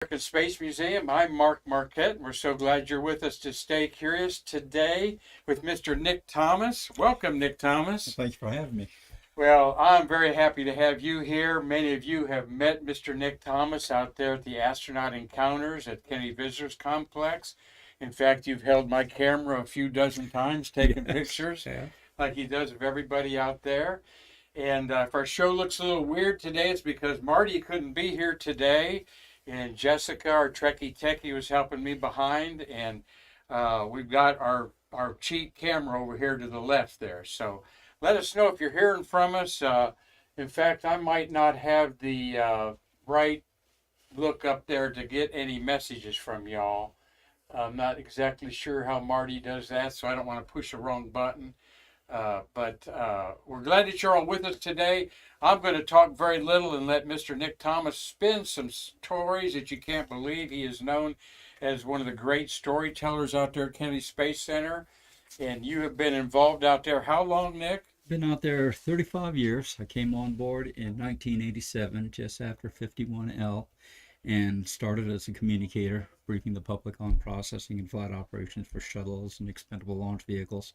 American Space Museum. I'm Mark Marquette, and we're so glad you're with us to stay curious today with Mr. Nick Thomas. Welcome, Nick Thomas. Thanks for having me. Well, I'm very happy to have you here. Many of you have met Mr. Nick Thomas out there at the Astronaut Encounters at Kennedy Visitors Complex. In fact, you've held my camera a few dozen times taking pictures like he does of everybody out there. And if our show looks a little weird today, it's because Marty couldn't be here today. And Jessica, our Trekkie Techie, was helping me behind. And we've got our cheap camera over here to the left there. So let us know if you're hearing from us. In fact, I might not have the right look up there to get any messages from y'all. I'm not exactly sure how Marty does that, so I don't want to push the wrong button. But we're glad that you're all with us today. I'm going to talk very little and let Mr. Nick Thomas spin some stories that you can't believe. He is known as one of the great storytellers out there at Kennedy Space Center. And you have been involved out there how long, Nick? Been out there 35 years. I came on board in 1987, just after 51L, and started as a communicator, briefing the public on processing and flight operations for shuttles and expendable launch vehicles.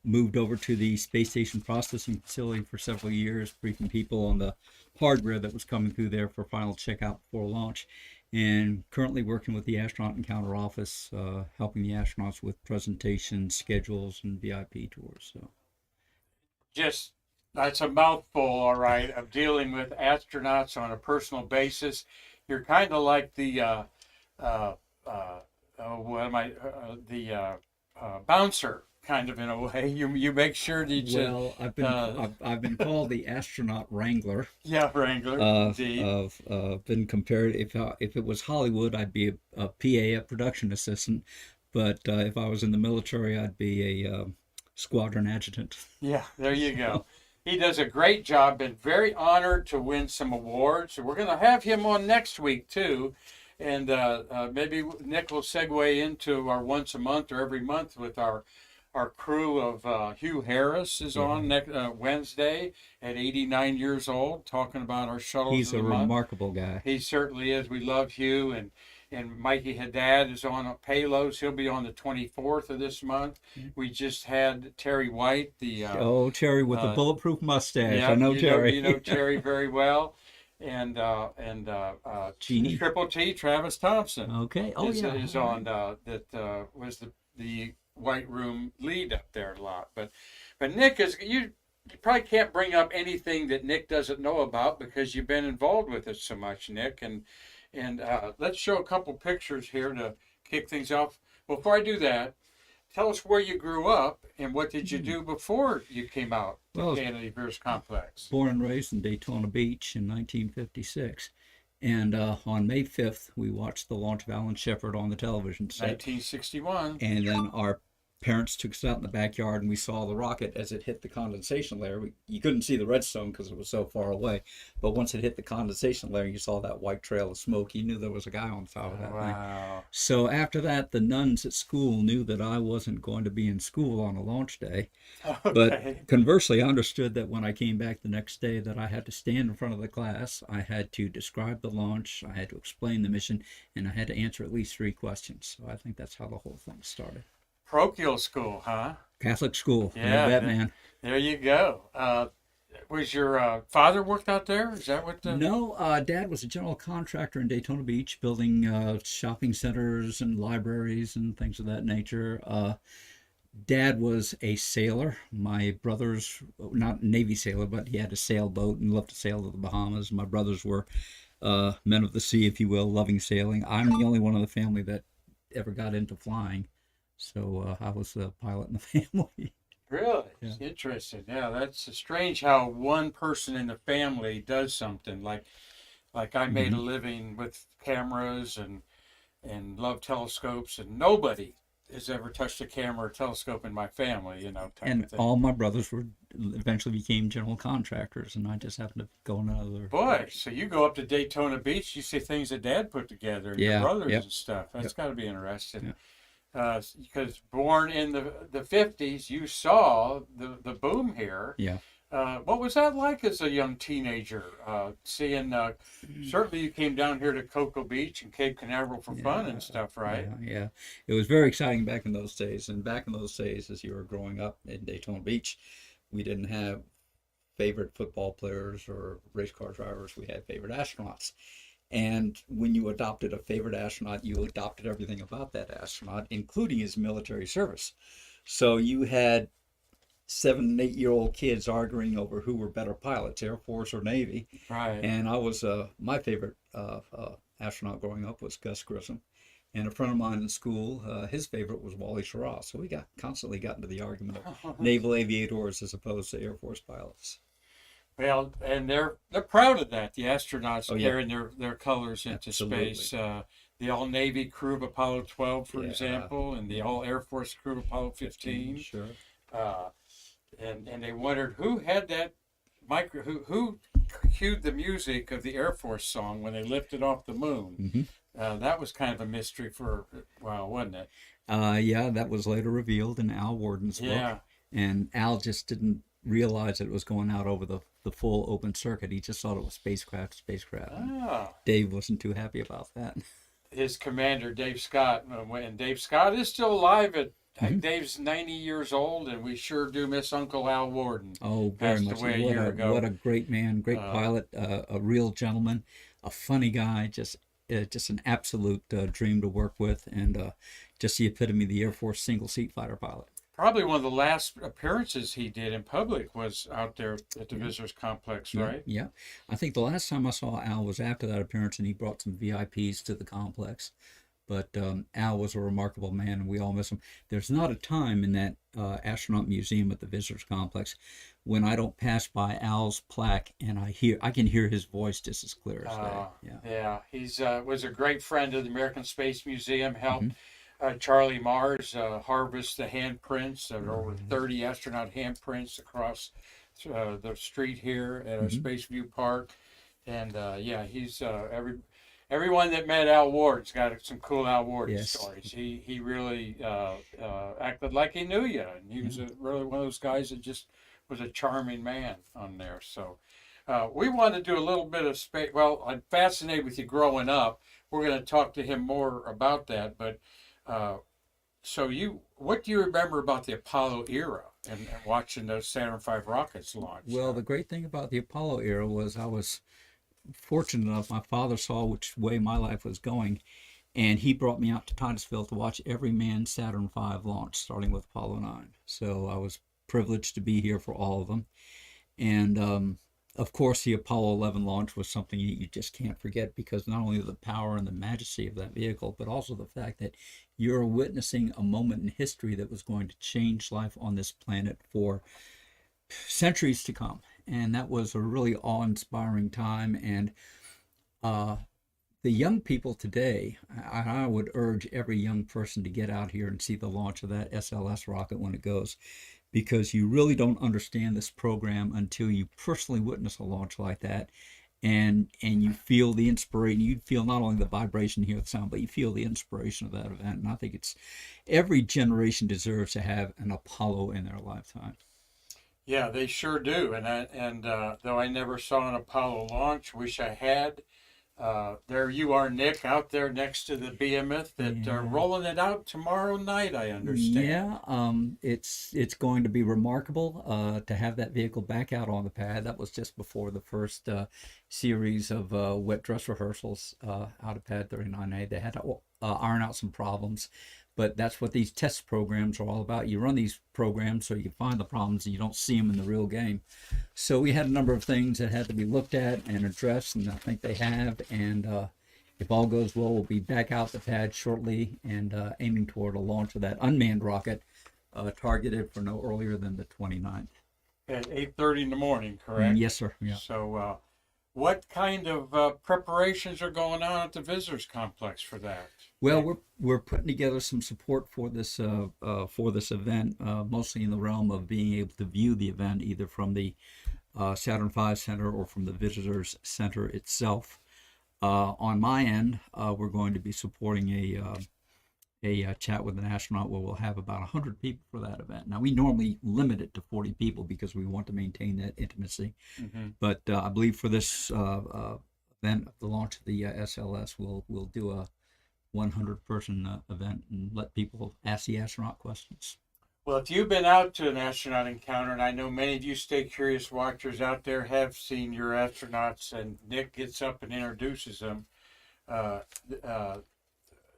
Moved over to the space station processing facility for several years, briefing people on the hardware that was coming through there for final checkout before launch. And currently working with the Astronaut Encounter office, helping the astronauts with presentations, schedules, and VIP tours. So, just that's a mouthful, all right, of dealing with astronauts on a personal basis. You're kind of like the bouncer, kind of, in a way. You make sure that you. Well, I've been called the Astronaut Wrangler. Yeah, Wrangler. Indeed. Been compared, if it was Hollywood, I'd be a PA, a production assistant, but if I was in the military, I'd be a squadron adjutant. Yeah, there you go. He does a great job. Been very honored to win some awards. We're going to have him on next week too, and maybe Nick will segue into our once a month or every month with our crew of Hugh Harris is on next Wednesday at 89 years old, talking about our shuttles. He's a remarkable guy. He certainly is. We love Hugh, and Mikey Haddad is on payloads. He'll be on the 24th of this month. We just had Terry White, the Terry with the bulletproof mustache. Yeah, I know Terry. You know Terry very well, and Jeannie. Triple T, Travis Thompson. Okay. Is on that was the White Room lead up there a lot. But Nick, you probably can't bring up anything that Nick doesn't know about because you've been involved with it so much, Nick. And let's show a couple pictures here to kick things off. Before I do that, tell us where you grew up and what did you do before you came out to Kennedy Visitors Complex. Born and raised in Daytona Beach in 1956. And on May 5th, we watched the launch of Alan Shepard on the television set. 1961. And then our parents took us out in the backyard and we saw the rocket as it hit the condensation layer. You couldn't see the redstone because it was so far away. But once it hit the condensation layer, you saw that white trail of smoke. You knew there was a guy on top of that thing. So after that, the nuns at school knew that I wasn't going to be in school on a launch day. Okay. But conversely, I understood that when I came back the next day that I had to stand in front of the class. I had to describe the launch. I had to explain the mission. And I had to answer at least 3 questions. So I think that's how the whole thing started. Parochial school, huh? Catholic school. Yeah, that man. There you go. Was your father worked out there? Is that what? No, Dad was a general contractor in Daytona Beach, building shopping centers and libraries and things of that nature. Dad was a sailor. My brothers, not a Navy sailor, but he had a sailboat and loved to sail to the Bahamas. My brothers were men of the sea, if you will, loving sailing. I'm the only one in the family that ever got into flying. So I was the pilot in the family. Really? Yeah. Interesting. Yeah, that's strange how one person in the family does something. Like I made a living with cameras and love telescopes, and nobody has ever touched a camera or telescope in my family, type And of thing. all my brothers eventually became general contractors, and I just happened to go in another Boy, direction. so you go up to Daytona Beach, you see things that Dad put together, and your brothers and stuff. That's got to be interesting. Because born in the 50s, you saw the boom here. Yeah. What was that like as a young teenager? Seeing, certainly you came down here to Cocoa Beach and Cape Canaveral for fun and stuff, right? Yeah. It was very exciting back in those days. And back in those days, as you were growing up in Daytona Beach, we didn't have favorite football players or race car drivers. We had favorite astronauts. And when you adopted a favorite astronaut, you adopted everything about that astronaut, including his military service. So you had 7 and 8 year old kids arguing over who were better pilots, Air Force or Navy. Right. And I was my favorite astronaut growing up was Gus Grissom, and a friend of mine in school, his favorite was Wally Schirra. So we constantly got into the argument of naval aviators as opposed to Air Force pilots. Well, and they're proud of that. The astronauts Oh, yeah. carrying their colors into Absolutely. space. The all Navy crew of Apollo 12, for Yeah. example, and the all Air Force crew of Apollo 15. Sure. Uh, and they wondered who had that who cued the music of the Air Force song when they lifted off the moon. That was kind of a mystery for a while, wasn't it? Yeah, that was later revealed in Al Worden's Yeah. book. And Al just didn't realize that it was going out over the full open circuit. He just thought it was spacecraft. Ah. Dave wasn't too happy about that. His commander, Dave Scott, and Dave Scott is still alive at Dave's 90 years old, and we sure do miss Uncle Al Worden. Oh, very Passed much. away a year ago. What a great man, great pilot, a real gentleman, a funny guy, just an absolute dream to work with, and just the epitome of the Air Force single seat fighter pilot. Probably one of the last appearances he did in public was out there at the Visitors Complex, right? Yeah. I think the last time I saw Al was after that appearance, and he brought some VIPs to the complex. But Al was a remarkable man, and we all miss him. There's not a time in that astronaut museum at the Visitors Complex when I don't pass by Al's plaque and I can hear his voice just as clear as day. Yeah. He's was a great friend of the American Space Museum. Helped Charlie Mars harvest the handprints. There are over 30 astronaut handprints across the street here at our Space View Park, and he's everyone that met Al Ward's got some cool Al Ward stories. He really acted like he knew you, and he was really one of those guys that just was a charming man on there. So we want to do a little bit of space. Well, I'm fascinated with you growing up. We're going to talk to him more about that. But what do you remember about the Apollo era and watching those Saturn V rockets launch? Well, the great thing about the Apollo era was I was fortunate enough, my father saw which way my life was going, and he brought me out to Titusville to watch every manned Saturn V launch, starting with Apollo 9. So I was privileged to be here for all of them. And of course, the Apollo 11 launch was something you just can't forget, because not only the power and the majesty of that vehicle, but also the fact that you're witnessing a moment in history that was going to change life on this planet for centuries to come. And that was a really awe-inspiring time. And the young people today, I would urge every young person to get out here and see the launch of that SLS rocket when it goes, because you really don't understand this program until you personally witness a launch like that, and you feel the inspiration. You feel not only the vibration, hear the sound, but you feel the inspiration of that event. And I think every generation deserves to have an Apollo in their lifetime. Yeah, they sure do. And though I never saw an Apollo launch, wish I had. There you are, Nick, out there next to the behemoth that rolling it out tomorrow night, I understand. Yeah, it's going to be remarkable to have that vehicle back out on the pad. That was just before the first series of wet dress rehearsals out of Pad 39A. They had to iron out some problems. But that's what these test programs are all about. You run these programs so you can find the problems and you don't see them in the real game. So we had a number of things that had to be looked at and addressed, and I think they have. And if all goes well, we'll be back out the pad shortly and aiming toward a launch of that unmanned rocket targeted for no earlier than the 29th. At 8:30 in the morning, correct? Yes, sir. Yeah. So what kind of preparations are going on at the Visitors Complex for that? Well, we're putting together some support for this event, mostly in the realm of being able to view the event either from the Saturn V Center or from the Visitors Center itself. On my end, we're going to be supporting a chat with an astronaut where we'll have about 100 people for that event. Now, we normally limit it to 40 people because we want to maintain that intimacy. But I believe for this event, the launch of the SLS, we'll do a 100-person event and let people ask the astronaut questions. Well, if you've been out to an astronaut encounter, and I know many of you Stay Curious watchers out there have seen your astronauts, and Nick gets up and introduces them.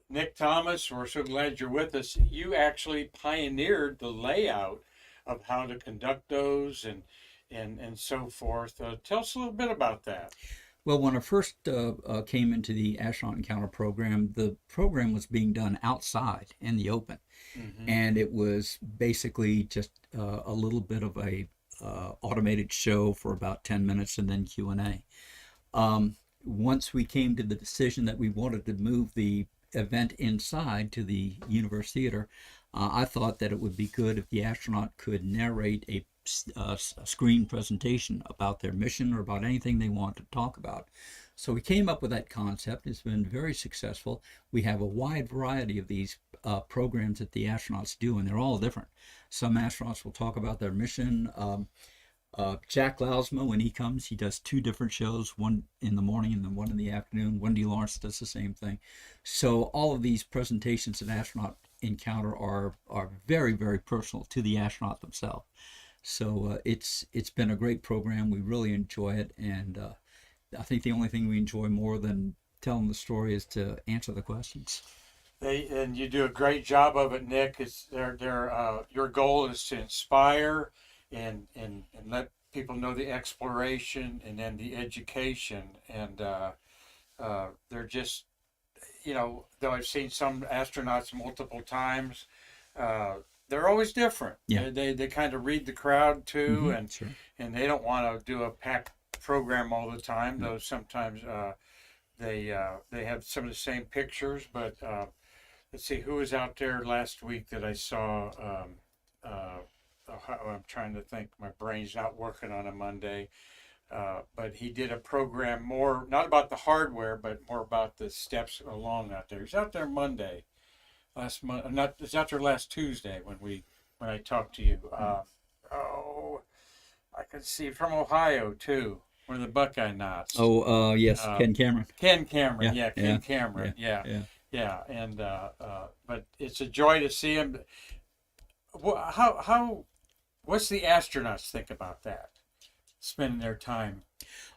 Nick Thomas, we're so glad you're with us. You actually pioneered the layout of how to conduct those and so forth. Tell us a little bit about that. Well, when I first came into the astronaut encounter program, the program was being done outside in the open, and it was basically just a little bit of a automated show for about 10 minutes and then Q&A. Once we came to the decision that we wanted to move the event inside to the Universe Theater, I thought that it would be good if the astronaut could narrate a screen presentation about their mission or about anything they want to talk about. So we came up with that concept. It's been very successful. We have a wide variety of these programs that the astronauts do, and they're all different. Some astronauts will talk about their mission. Jack Lausma, when he comes, he does 2 different shows, one in the morning and then one in the afternoon. Wendy Lawrence does the same thing. So all of these presentations an astronaut encounter are very, very personal to the astronaut themselves. So it's been a great program. We really enjoy it, and I think the only thing we enjoy more than telling the story is to answer the questions. And you do a great job of it, Nick. It's your goal is to inspire and let people know the exploration and then the education. And they're just, though I've seen some astronauts multiple times, they're always different. Yeah. They kind of read the crowd too, and Sure. and they don't want to do a packed program all the time. Though sometimes they have some of the same pictures. But let's see, who was out there last week that I saw. I'm trying to think. My brain's not working on a Monday. But he did a program more not about the hardware, but more about the steps along out there. He's out there Monday. Last month, it's out there last Tuesday when I talked to you. I can see from Ohio too, one of the Buckeye Knots. Oh, yes, Ken Cameron. Ken Cameron, Yeah, Ken yeah, Cameron, yeah. And but it's a joy to see him. What's the astronauts think about that? Spending their time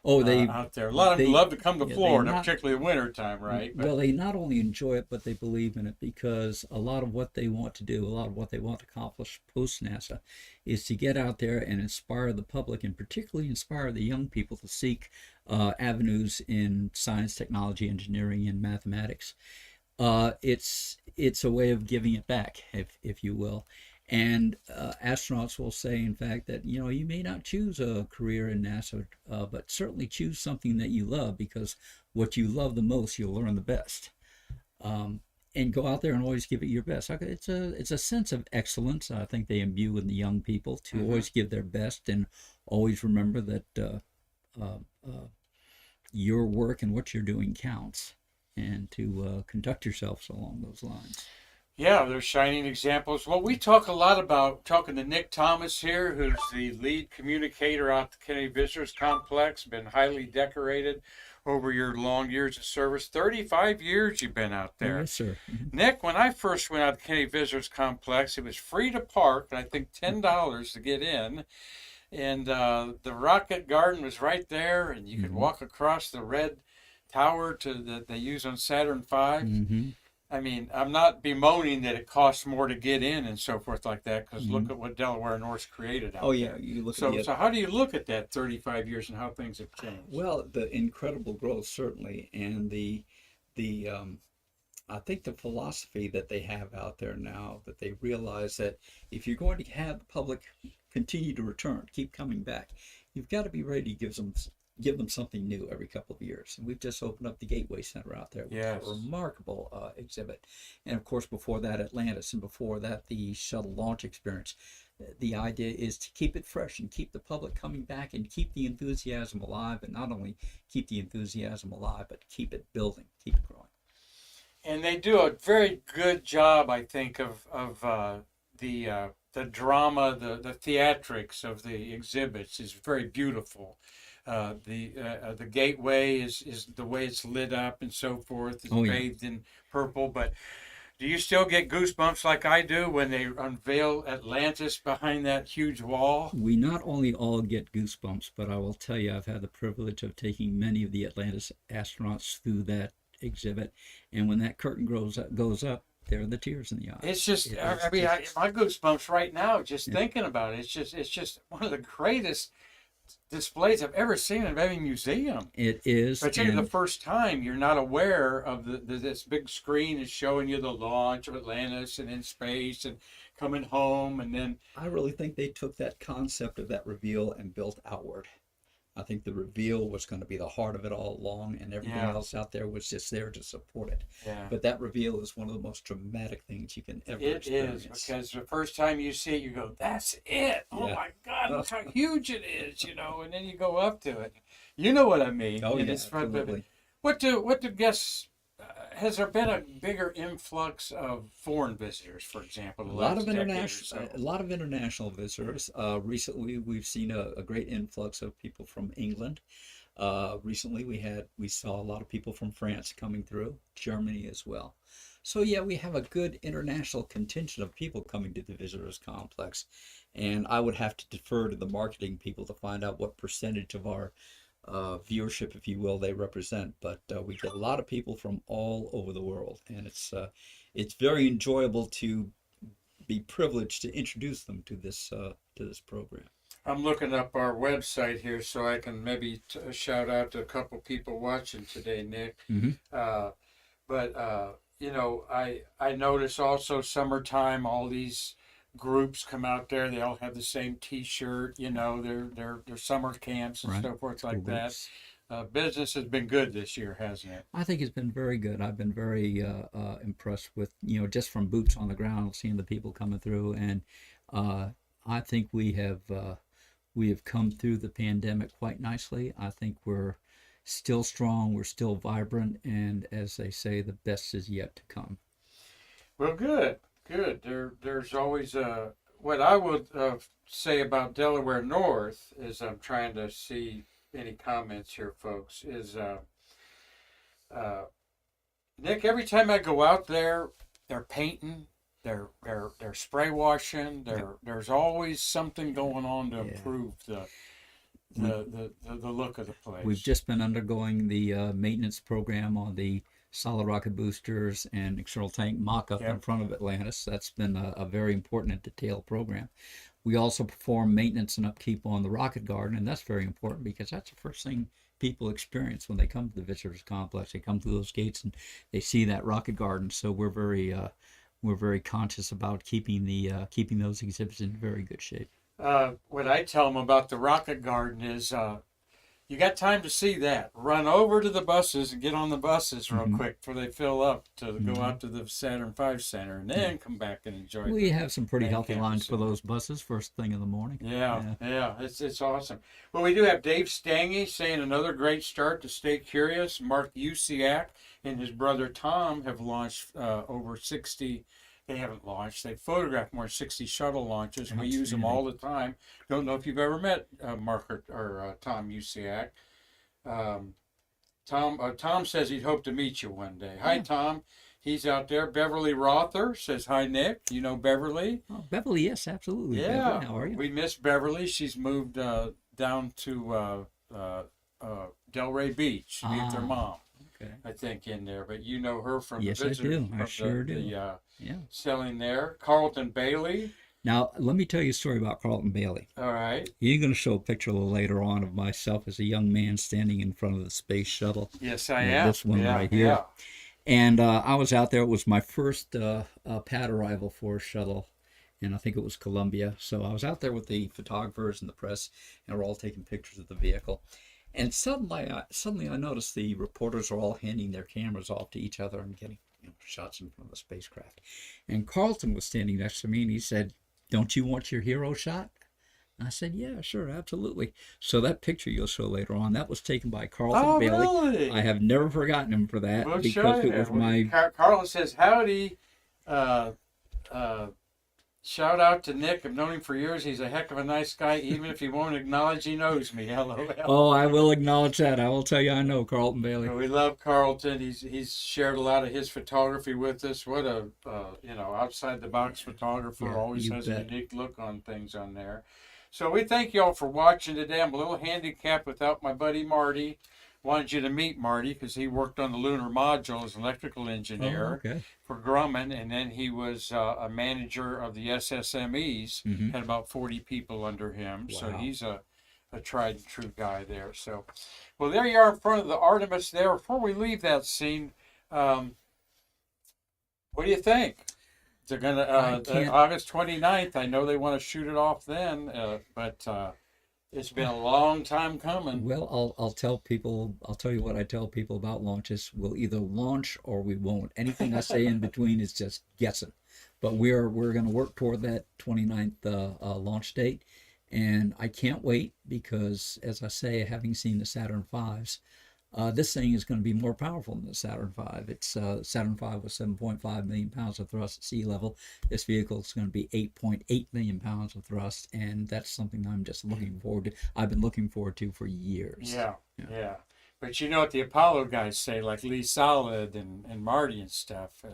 out there. A lot of them love to come to Florida, particularly in winter time, right? Well, they not only enjoy it, but they believe in it, because a lot of what they want to do, a lot of what they want to accomplish post-NASA is to get out there and inspire the public, and particularly inspire the young people to seek avenues in science, technology, engineering, and mathematics. It's a way of giving it back, if you will. And astronauts will say, in fact, that you may not choose a career in NASA, but certainly choose something that you love, because what you love the most, you'll learn the best. And go out there and always give it your best. It's a sense of excellence I think they imbue in the young people to always give their best, and always remember that your work and what you're doing counts, and to conduct yourselves along those lines. Yeah, they're shining examples. Well, we talk a lot about talking to Nick Thomas here, who's the lead communicator out at the Kennedy Visitors Complex, been highly decorated over your long years of service. 35 years you've been out there. Yes, sir. Nick, when I first went out to Kennedy Visitors Complex, it was free to park, and I think $10 to get in. And the rocket garden was right there, and you could walk across the red tower that they use on Saturn V. I mean, I'm not bemoaning that it costs more to get in and so forth like that, because look at what Delaware North's created out there. Yeah, you look so how do you look at that 35 years and how things have changed? Well, the incredible growth, certainly, and the I think the philosophy that they have out there now, that they realize that if you're going to have the public continue to return, keep coming back, you've got to be ready to give them something new every couple of years. And we've just opened up the Gateway Center out there, which is a remarkable exhibit. And of course, before that, Atlantis, and before that, the shuttle launch experience. The idea is to keep it fresh and keep the public coming back and keep the enthusiasm alive, and not only keep the enthusiasm alive, but keep it building, keep it growing. And they do a very good job, I think, of the drama, the theatrics of the exhibits is very beautiful. The gateway is the way it's lit up and so forth. It's Oh yeah. bathed in purple. But do you still get goosebumps like I do when they unveil Atlantis behind that huge wall? We not only all get goosebumps, but I will tell you, I've had the privilege of taking many of the Atlantis astronauts through that exhibit, and when that curtain goes up, there are the tears in the eyes. It's just, It I is mean, just, my goosebumps right now just yeah. thinking about it. It's just one of the greatest displays I've ever seen in any museum. It is, Particularly the and first time you're not aware of this big screen is showing you the launch of Atlantis and in space and coming home, and then I really think they took that concept of that reveal and built outward. I think the reveal was going to be the heart of it all along, and everything yeah, else out there was just there to support it. yeah. But that reveal is one of the most dramatic things you can ever It is, experience. because the first time you see it, you go, "That's it! Oh Yeah. my God, look how huge it is!" You know, and then you go up to it. You know what I mean? Oh And yeah, it's fun, absolutely. what do guests? Has there been a bigger influx of foreign visitors, for example, the A lot last of decade or international, so? a lot of international visitors. Recently, we've seen a great influx of people from England. Recently, we saw a lot of people from France coming through, Germany as well. So yeah, we have a good international contingent of people coming to the visitors complex, and I would have to defer to the marketing people to find out what percentage of our viewership, if you will, they represent. But we get a lot of people from all over the world, and it's very enjoyable to be privileged to introduce them to this program. I'm looking up our website here so I can maybe shout out to a couple people watching today, Nick. Mm-hmm. Uh, but you know, I notice also summertime, all these groups come out there. They all have the same T-shirt. You know, their summer camps and Right. so forth School like that. groups. Business has been good this year, hasn't it? I think it's been very good. I've been very impressed with, just from boots on the ground, seeing the people coming through, and I think we have come through the pandemic quite nicely. I think we're still strong, we're still vibrant, and as they say, the best is yet to come. Well, good, good. There's always what I would say about Delaware North is I'm trying to see any comments here, folks. Is uh, Nick? Every time I go out there, they're painting, they're spray washing. There's always something going on to Yeah. improve We, the look of the we've place. just been undergoing the maintenance program on the solid rocket boosters and external tank mock-up in Yep. front of Atlantis. That's been a very important and detailed program. We also perform maintenance and upkeep on the rocket garden, and that's very important because that's the first thing people experience when they come to the visitors complex. They come through those gates and they see that rocket garden. So we're very conscious about keeping those exhibits in very good shape. What I tell them about the rocket garden is you got time to see that. Run over to the buses and get on the buses real Hmm. quick before they fill up to go Hmm. out to the Saturn V Center and then come back and enjoy We the have some pretty main healthy lines campus. for those buses first thing in the morning. Yeah, Yeah. yeah, it's awesome. Well, we do have Dave Stange saying another great start to Stay Curious. Mark Usiak and his brother Tom have launched over 60. They haven't launched. They've photographed more than 60 shuttle launches. We use them all the time. Don't know if you've ever met Mark or Tom Usiak. Um, Tom says he'd hope to meet you one day. Hi, Yeah. Tom. He's out there. Beverly Rother says hi, Nick. You know Beverly? Oh, Beverly, yes, absolutely. Yeah. Beverly, how are you? We miss Beverly. She's moved down to Delray Beach with her Ah, mom, okay. I think, in there. But you know her from Yes, the I visitors, do. I from sure do. the Yeah. selling there. Carlton Bailey. Now, let me tell you a story about Carlton Bailey. All right. You're going to show a picture a little later on of myself as a young man standing in front of the space shuttle. Yes, I Yeah, am. this one Yeah, right here. yeah. And I was out there. It was my first pad arrival for a shuttle, and I think it was Columbia. So I was out there with the photographers and the press, and we're all taking pictures of the vehicle. And suddenly I noticed the reporters are all handing their cameras off to each other and getting shots in front of the spacecraft. And Carlton was standing next to me, and he said, "Don't you want your hero shot?" I said, yeah, sure, absolutely. So that picture you'll show later on, that was taken by Carlton Oh, Bailey. really? I have never forgotten him for that We'll show because it was you. my Carlton says, howdy. Uh, uh, Shout out to Nick. I've known him for years. He's a heck of a nice guy, even if he won't acknowledge he knows me. LOL. Oh, I will acknowledge that. I will tell you I know Carlton Bailey. We love Carlton. He's shared a lot of his photography with us. What a outside the box photographer. Yeah, Always you has bet. a unique look on things on there. So we thank you all for watching today. I'm a little handicapped without my buddy Marty. Wanted you to meet Marty because he worked on the lunar module as an electrical engineer Okay. for Grumman, and then he was a manager of the SSMEs. Mhm. Had about 40 people under him. So Wow. he's a tried and true guy there. So, well, there you are in front of the Artemis there. Before we leave that scene, what do you think? They're going to, August 29th, I know they want to shoot it off then, but it's been a long time coming. Well, I'll tell people. I'll tell you what I tell people about launches. We'll either launch or we won't. Anything I say in between is just guessing. But we're going to work toward that 29th launch date, and I can't wait because, as I say, having seen the Saturn V's, this thing is going to be more powerful than the Saturn V. It's Saturn V was 7.5 million pounds of thrust at sea level. This vehicle is going to be 8.8 million pounds of thrust, and that's something I'm just looking forward to. I've been looking forward to for years. Yeah. But you know what the Apollo guys say, like Lee Solid and Marty and stuff.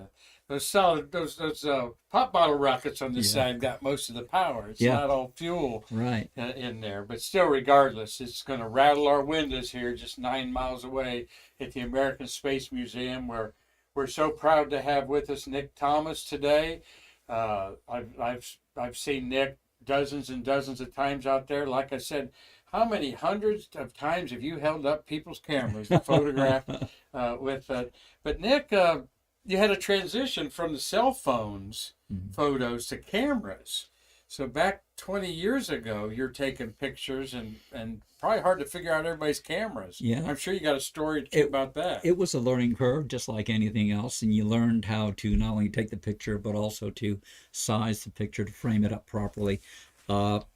Those pop bottle rockets on this side got most of the power. It's not all fuel in there. But still, regardless, it's going to rattle our windows here just 9 miles away at the American Space Museum, where we're so proud to have with us Nick Thomas today. I've seen Nick dozens and dozens of times out there. Like I said, how many hundreds of times have you held up people's cameras to photograph with it? But Nick, you had a transition from the cell phones photos to cameras. So back 20 years ago, you're taking pictures and probably hard to figure out everybody's cameras. Yeah. I'm sure you got a story about that. It was a learning curve, just like anything else, and you learned how to not only take the picture, but also to size the picture, to frame it up properly.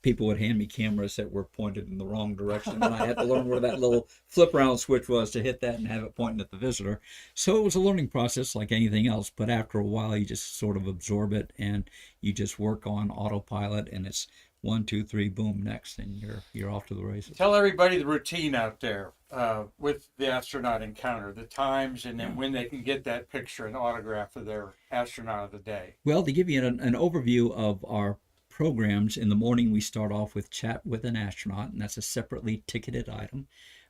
People would hand me cameras that were pointed in the wrong direction, and I had to learn where that little flip around switch was to hit that and have it pointing at the visitor. So it was a learning process like anything else, but after a while you just sort of absorb it and you just work on autopilot, and it's 1, 2, 3, boom, next, and you're off to the races. Tell everybody the routine out there with the astronaut encounter, the times, and then when they can get that picture and autograph of their astronaut of the day. Well, to give you an overview of our programs, in the morning we start off with Chat with an Astronaut, and that's a separately ticketed item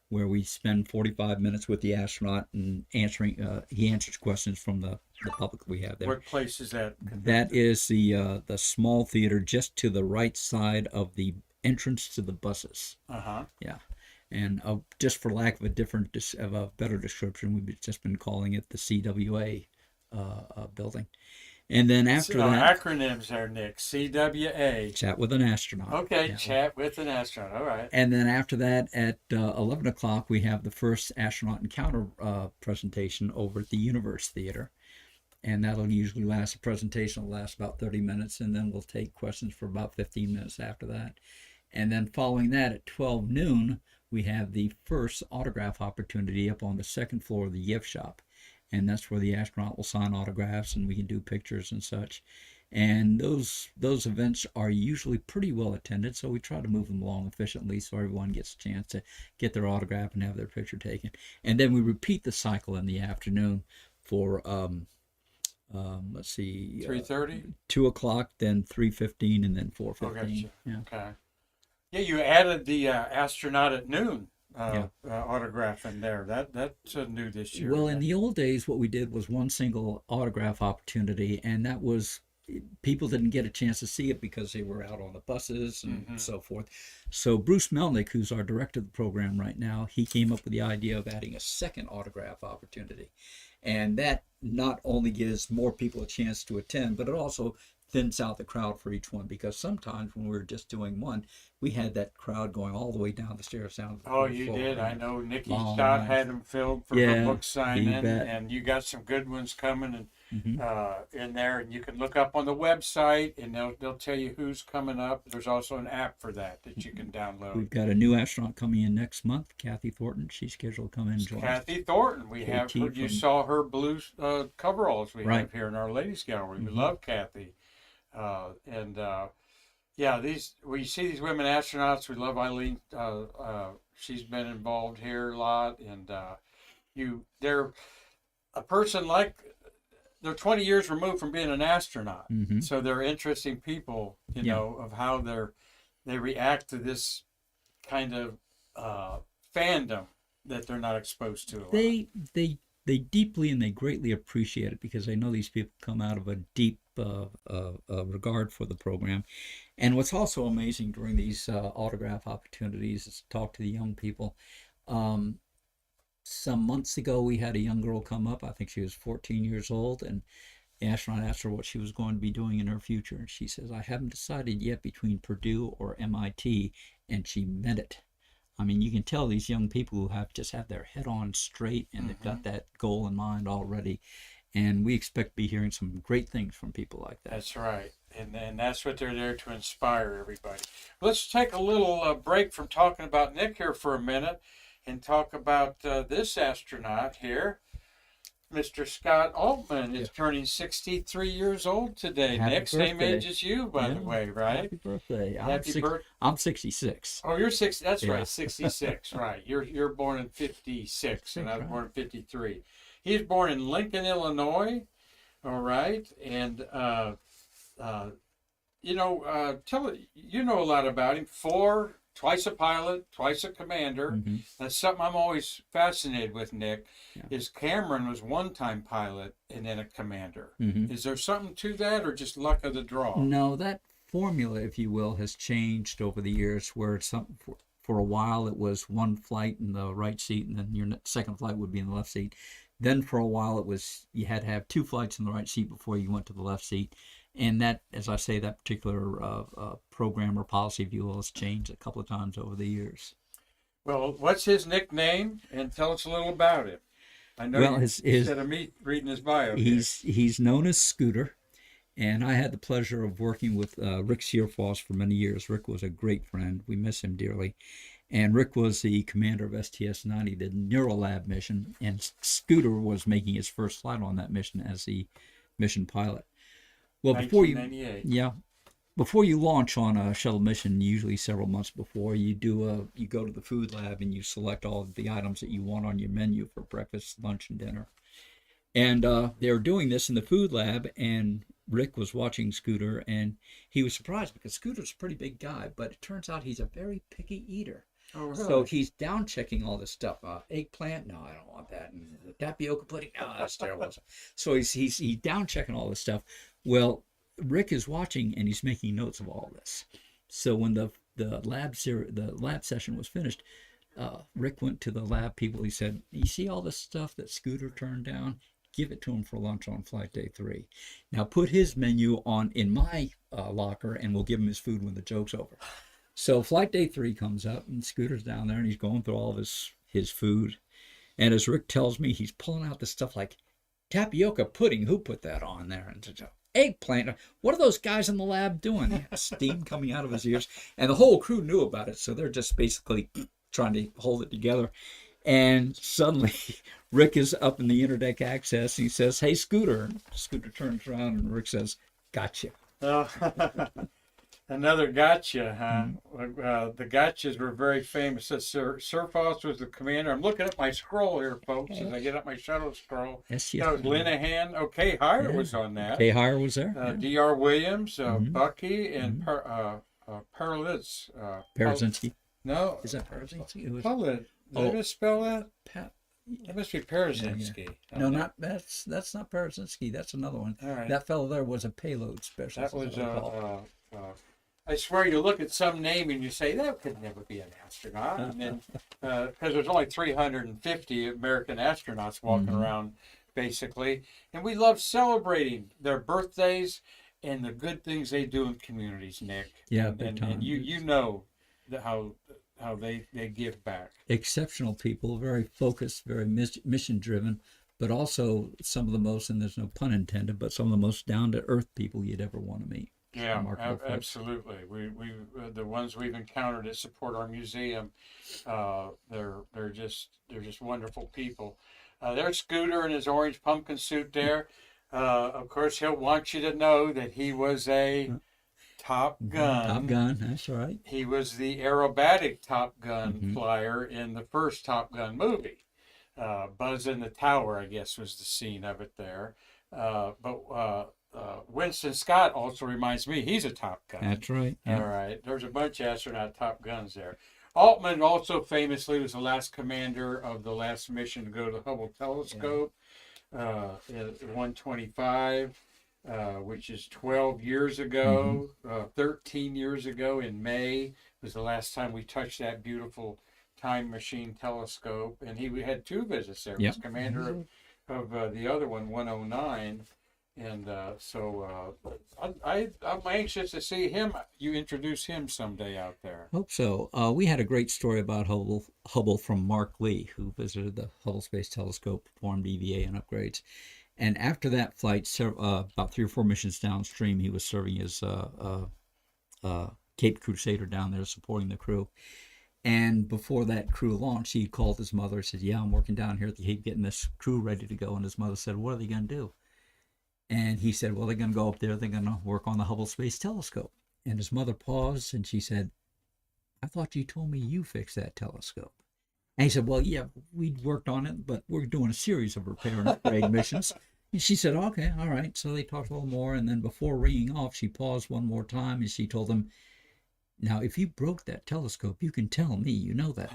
where we spend 45 minutes with the astronaut and he answers questions from the public we have there. What place is that? That is the small theater just to the right side of the entrance to the buses. Yeah. And just for lack of a better description, we've just been calling it the CWA building. And then after that, acronyms there, Nick. CWA. Chat with an Astronaut. Okay, yeah. Chat with an Astronaut. All right. And then after that, at 11 o'clock, we have the first astronaut encounter presentation over at the Universe Theater. And that'll usually last, the presentation will last about 30 minutes, and then we'll take questions for about 15 minutes after that. And then following that, at 12 noon, we have the first autograph opportunity up on the second floor of the gift shop. And that's where the astronaut will sign autographs and we can do pictures and such. And those events are usually pretty well attended, so we try to move them along efficiently so everyone gets a chance to get their autograph and have their picture taken. And then we repeat the cycle in the afternoon for let's see, 3:30, 2 o'clock, then 3:15, and then 4:15. Okay. Yeah, you added the astronaut at noon. Autograph in there. That's new this year. Well, in the old days, what we did was one single autograph opportunity, and that was, people didn't get a chance to see it because they were out on the buses and so forth. So Bruce Melnick, who's our director of the program right now, he came up with the idea of adding a second autograph opportunity. And that not only gives more people a chance to attend, but it also thins out the crowd for each one, because sometimes when we were just doing one, we had that crowd going all the way down the stairs down to the Oh, third you floor, did. I and know Nikki long Stott lines. had them filled for her Yeah, book you signing, bet. and you got some good ones coming and Mhm. in there. And you can look up on the website, and they'll tell you who's coming up. There's also an app for that you can download. We've got a new astronaut coming in next month, Kathy Thornton. She's scheduled to come in and join us. Kathy Thornton. We have KT her. You from- saw her blue coveralls we Right. have here in our ladies gallery. We Mhm. love Kathy, yeah, we see these women astronauts. We love Eileen. She's been involved here a lot, and they're a person like they're 20 years removed from being an astronaut, Mhm. so they're interesting people, Yeah. of how they react to this kind of fandom that they're not exposed to a lot. They deeply and they greatly appreciate it, because they know these people come out of a deep regard for the program. And what's also amazing during these autograph opportunities is to talk to the young people. Some months ago, we had a young girl come up. I think she was 14 years old, and the astronaut asked her what she was going to be doing in her future. And she says, I haven't decided yet between Purdue or MIT. And she meant it. I mean, you can tell these young people who just have their head on straight, and they've got that goal in mind already. And we expect to be hearing some great things from people like that. That's right. And that's what they're there to inspire everybody. Let's take a little break from talking about Nick here for a minute and talk about this astronaut here. Mr. Scott Altman is turning 63 years old today. Happy Nick, same birthday. age as you, by the way, right? Happy birthday. Happy I'm 66. Oh, you're 60. That's Yeah. right, 66. Right. You're born in 56, and I was born in 53. He was born in Lincoln, Illinois. All right, and you know a lot about him. Twice a pilot, twice a commander. Mm-hmm. That's something I'm always fascinated with, Nick. Yeah. Is Cameron was one-time pilot and then a commander. Mm-hmm. Is there something to that, or just luck of the draw? No, that formula, if you will, has changed over the years, where it's for a while it was one flight in the right seat, and then your second flight would be in the left seat. Then for a while it was you had to have two flights in the right seat before you went to the left seat. And that, as I say, that particular program or policy, if you will, has changed a couple of times over the years. Well, what's his nickname? And tell us a little about him. I know instead of me reading his bio. He's known as Scooter, and I had the pleasure of working with Rick Searfoss for many years. Rick was a great friend. We miss him dearly. And Rick was the commander of STS-90, the Neuralab mission, and Scooter was making his first flight on that mission as the mission pilot. Well, before you launch on a shuttle mission, usually several months before, you go to the food lab and you select all of the items that you want on your menu for breakfast, lunch, and dinner. And they were doing this in the food lab, and Rick was watching Scooter, and he was surprised because Scooter's a pretty big guy, but it turns out he's a very picky eater. Oh, really? So he's down checking all this stuff. Eggplant? No, I don't want that. And tapioca pudding? No, that's terrible. So he's down checking all this stuff. Well, Rick is watching and he's making notes of all this. So when the lab session was finished, Rick went to the lab people. He said, "You see all this stuff that Scooter turned down? Give it to him for lunch on flight day 3. Now put his menu in my locker, and we'll give him his food when the joke's over." So flight day 3 comes up, and Scooter's down there, and he's going through all of his food. And as Rick tells me, he's pulling out this stuff like tapioca pudding. Who put that on there? And eggplant. What are those guys in the lab doing? Steam coming out of his ears. And the whole crew knew about it, so they're just basically trying to hold it together. And suddenly, Rick is up in the interdeck access. And he says, "Hey, Scooter." And Scooter turns around, and Rick says, "Gotcha." Another gotcha, huh? The gotchas were very famous. Searfoss was the commander. I'm looking at my scroll here, folks, as I get up my shuttle scroll. That was Linehan. Okay, Hire was on that. Kay Hire was there. D.R. Williams, Bucky, and Paralitz. Parazinski. No. Is that Parazinski? Did I misspell that? That must be Parazinski. Yeah. No, that's not Parazinski. That's another one. All right. That fellow there was a payload specialist. That was I swear you look at some name and you say that could never be an astronaut, and then because there's only 350 American astronauts walking around, basically, and we love celebrating their birthdays and the good things they do in communities, Nick. Yeah, and, big and, time. and you know how they give back. Exceptional people, very focused, very mission driven, but also some of the most, and there's no pun intended, but some of the most down to earth people you'd ever want to meet. Yeah, Remarkable folks. absolutely. We the ones we've encountered that support our museum, they're just wonderful people. There's Scooter in his orange pumpkin suit there. Of course, he'll want you to know that he was a Top Gun. Top Gun, that's right. He was the aerobatic Top Gun flyer in the first Top Gun movie. Buzz in the Tower, I guess, was the scene of it there. But Winston Scott also reminds me he's a Top Gun. That's right. Yeah. All right. There's a bunch of astronaut Top Guns there. Altman also famously was the last commander of the last mission to go to the Hubble telescope, at 125, which is 12 years ago, 13 years ago in May was the last time we touched that beautiful time machine telescope. And he had 2 visits there. He was commander of the other one, 109. And so I'm anxious to see him. You introduce him someday out there. Hope so. We had a great story about Hubble from Mark Lee, who visited the Hubble Space Telescope, performed EVA and upgrades. And after that flight, about 3 or 4 missions downstream, he was serving his Cape Crusader down there, supporting the crew. And before that crew launched, he called his mother and said, "Yeah, I'm working down here at the Cape getting this crew ready to go." And his mother said, "What are they going to do?" And he said, "Well, they're going to go up there. They're going to work on the Hubble Space Telescope." And his mother paused and she said, "I thought you told me you fixed that telescope." And he said, "Well, yeah, we'd worked on it, but we're doing a series of repair and upgrade missions." And she said, "Okay, all right." So they talked a little more. And then before ringing off, she paused one more time and she told him, "Now, if you broke that telescope, you can tell me. You know that."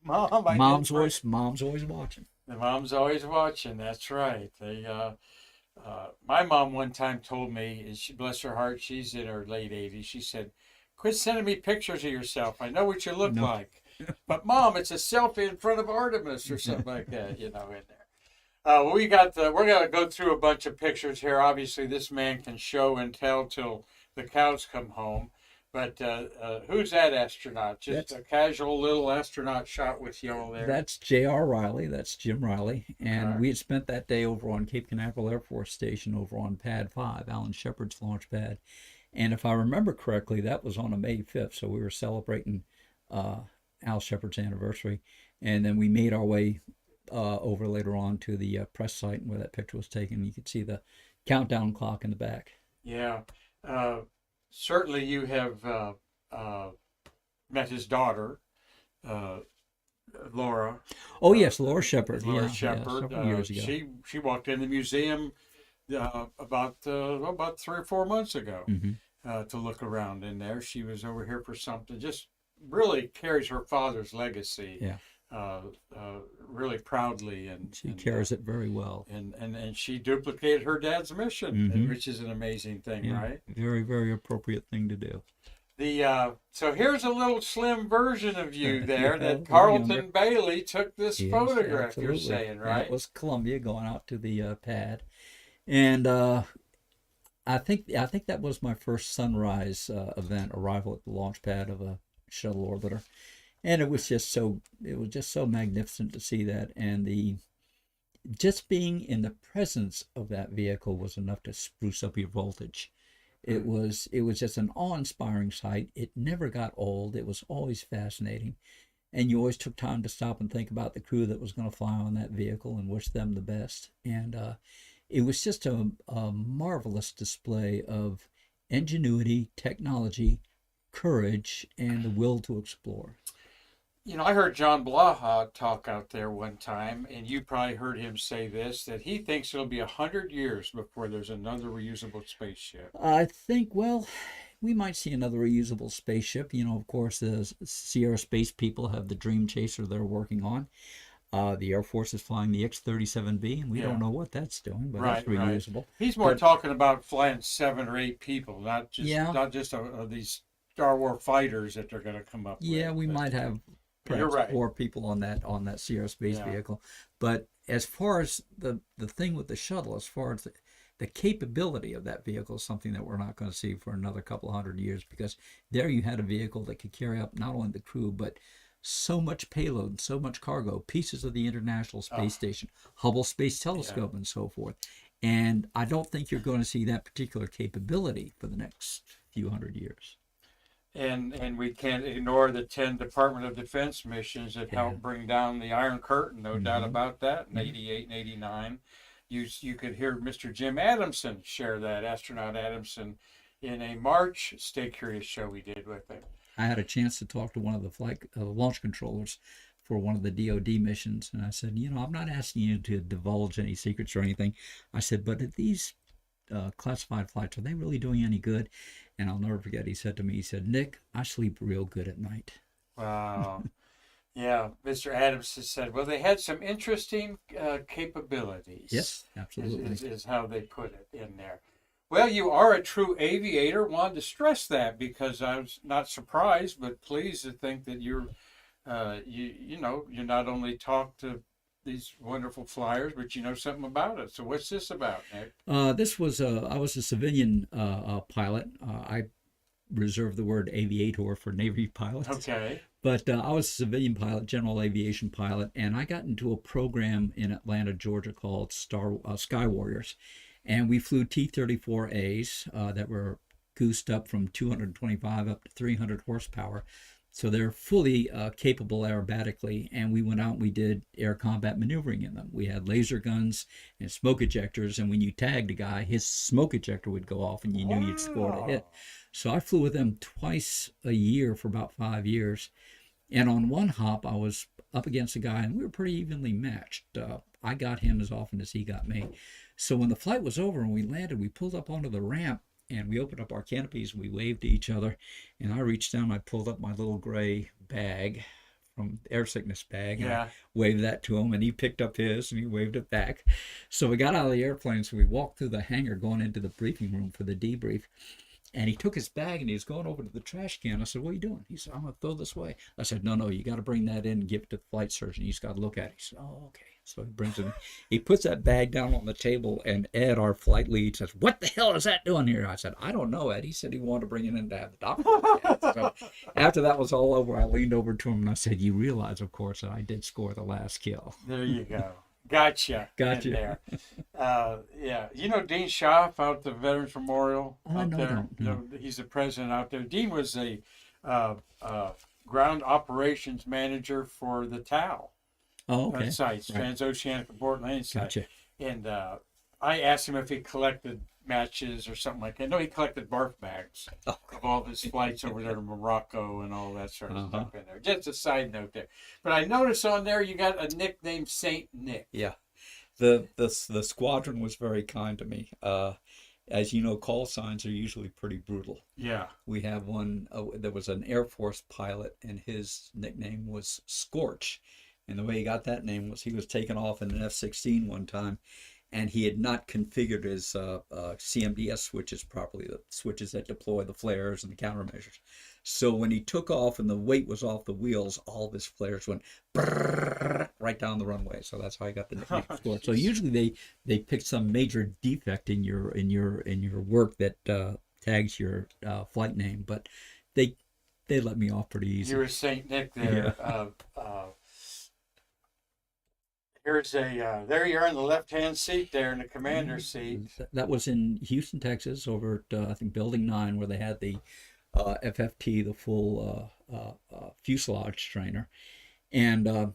Mom's always watching. The mom's always watching. That's right. My mom one time told me, and she, bless her heart, she's in her late 80s. She said, "Quit sending me pictures of yourself. I know what you look like." But Mom, it's a selfie in front of Artemis or something like that, in there. We're going to go through a bunch of pictures here. Obviously, this man can show and tell till the cows come home. But who's that astronaut? Just a casual little astronaut shot with y'all there. That's J.R. Riley. That's Jim Riley. And we had spent that day over on Cape Canaveral Air Force Station over on Pad 5, Alan Shepard's launch pad. And if I remember correctly, that was on a May 5th. So we were celebrating Al Shepard's anniversary. And then we made our way over later on to the press site where that picture was taken. You could see the countdown clock in the back. Yeah. Certainly you have met his daughter, Laura. Oh, yes, Laura Shepard. Laura Shepard. Several years ago. She walked in the museum about 3 or 4 months ago to look around in there. She was over here for something. Just really carries her father's legacy. Yeah. Really proudly, and she carries it very well. And she duplicated her dad's mission, which is an amazing thing, right? Very, very appropriate thing to do. So here's a little slim version of you there that Carlton Bailey took this photograph. Absolutely. You're saying, right? That was Columbia going out to the pad, and I think that was my first sunrise event, arrival at the launch pad of a shuttle orbiter. And it was just so magnificent to see that, and just being in the presence of that vehicle was enough to spruce up your voltage. It was just an awe-inspiring sight. It never got old. It was always fascinating, and you always took time to stop and think about the crew that was going to fly on that vehicle and wish them the best. And it was just a marvelous display of ingenuity, technology, courage, and the will to explore. I heard John Blaha talk out there one time, and you probably heard him say this, that he thinks it'll be 100 years before there's another reusable spaceship. I think, well, we might see another reusable spaceship. Of course, the Sierra Space people have the Dream Chaser they're working on. The Air Force is flying the X-37B, and we don't know what that's doing, but that's reusable. Right. He's more talking about flying 7 or 8 people, not just these Star Wars fighters that they're going to come up with. Yeah, we might have... perhaps 4 people on that Sierra Space vehicle. But as far as the thing with the shuttle, as far as the capability of that vehicle is something that we're not going to see for another couple of 100 years, because there you had a vehicle that could carry up not only the crew, but so much payload, so much cargo, pieces of the International Space Station, Hubble Space Telescope, and so forth. And I don't think you're going to see that particular capability for the next few 100 years. And we can't ignore the 10 Department of Defense missions that helped bring down the Iron Curtain, no doubt about that, in 88 and 89. You could hear Mr. Jim Adamson share that, Astronaut Adamson, in a March Stay Curious show we did with him. I had a chance to talk to one of the launch controllers for one of the DoD missions, and I said, I'm not asking you to divulge any secrets or anything. I said, but at these classified flights, are they really doing any good? And I'll never forget, he said to me, Nick, I sleep real good at night. Wow. Yeah, Mr. Adamson said, well, they had some interesting capabilities. Yes, absolutely. Is how they put it in there. Well, you are a true aviator. Wanted to stress that because I was not surprised, but pleased to think that you're, you not only talk to these wonderful flyers, but you know something about it. So what's this about, Nick? I was a civilian pilot. I reserve the word aviator for Navy pilots. Okay. But I was a civilian pilot, general aviation pilot, and I got into a program in Atlanta, Georgia called Sky Warriors. And we flew T-34As that were goosed up from 225 up to 300 horsepower. So they're fully capable aerobatically, and we went out and we did air combat maneuvering in them. We had laser guns and smoke ejectors, and when you tagged a guy, his smoke ejector would go off and you knew you'd scored a hit. So I flew with them twice a year for about 5 years. And on one hop, I was up against a guy, and we were pretty evenly matched. I got him as often as he got me. So when the flight was over and we landed, we pulled up onto the ramp, and we opened up our canopies, we waved to each other, and I reached down, I pulled up my little gray bag from air sickness bag, and I waved that to him, and he picked up his, and he waved it back. So we got out of the airplane, so we walked through the hangar going into the briefing room for the debrief, and he took his bag, and he was going over to the trash can. I said, what are you doing? He said, I'm going to throw this away. I said, no, you got to bring that in and give it to the flight surgeon. He's got to look at it. He said, oh, okay. So he brings it in. He puts that bag down on the table, and Ed, our flight lead, says, what the hell is that doing here? I said, I don't know, Ed. He said he wanted to bring it in to have the doctor look at it. So after that was all over, I leaned over to him, and I said, you realize, of course, that I did score the last kill. There you go. Gotcha. In there. Yeah. You know Dean Schaff out at the Veterans Memorial out there? No. He's the president out there. Dean was a ground operations manager for the TAL. Oh, okay. Sites, right. Transoceanic Abort Landing Site. Gotcha. And I asked him if he collected matches or something like that. No, he collected barf bags of all of his flights over there to Morocco and all that sort of stuff in there. Just a side note there. But I noticed on there you got a nickname, Saint Nick. Yeah. The squadron was very kind to me. As you know, call signs are usually pretty brutal. Yeah. We have one, there was an Air Force pilot, and his nickname was Scorch. And the way he got that name was he was taken off in an F-16 one time, and he had not configured his CMDS switches properly, the switches that deploy the flares and the countermeasures. So when he took off and the weight was off the wheels, all of his flares went right down the runway. So that's how I got the nickname Scorch. So usually they pick some major defect in your work that tags your flight name, but they let me off pretty easy. You were Saint Nick there. Yeah. Here's there you are in the left-hand seat there in the commander's seat. That was in Houston, Texas, over at, I think, Building 9, where they had the FFT, the full fuselage trainer. And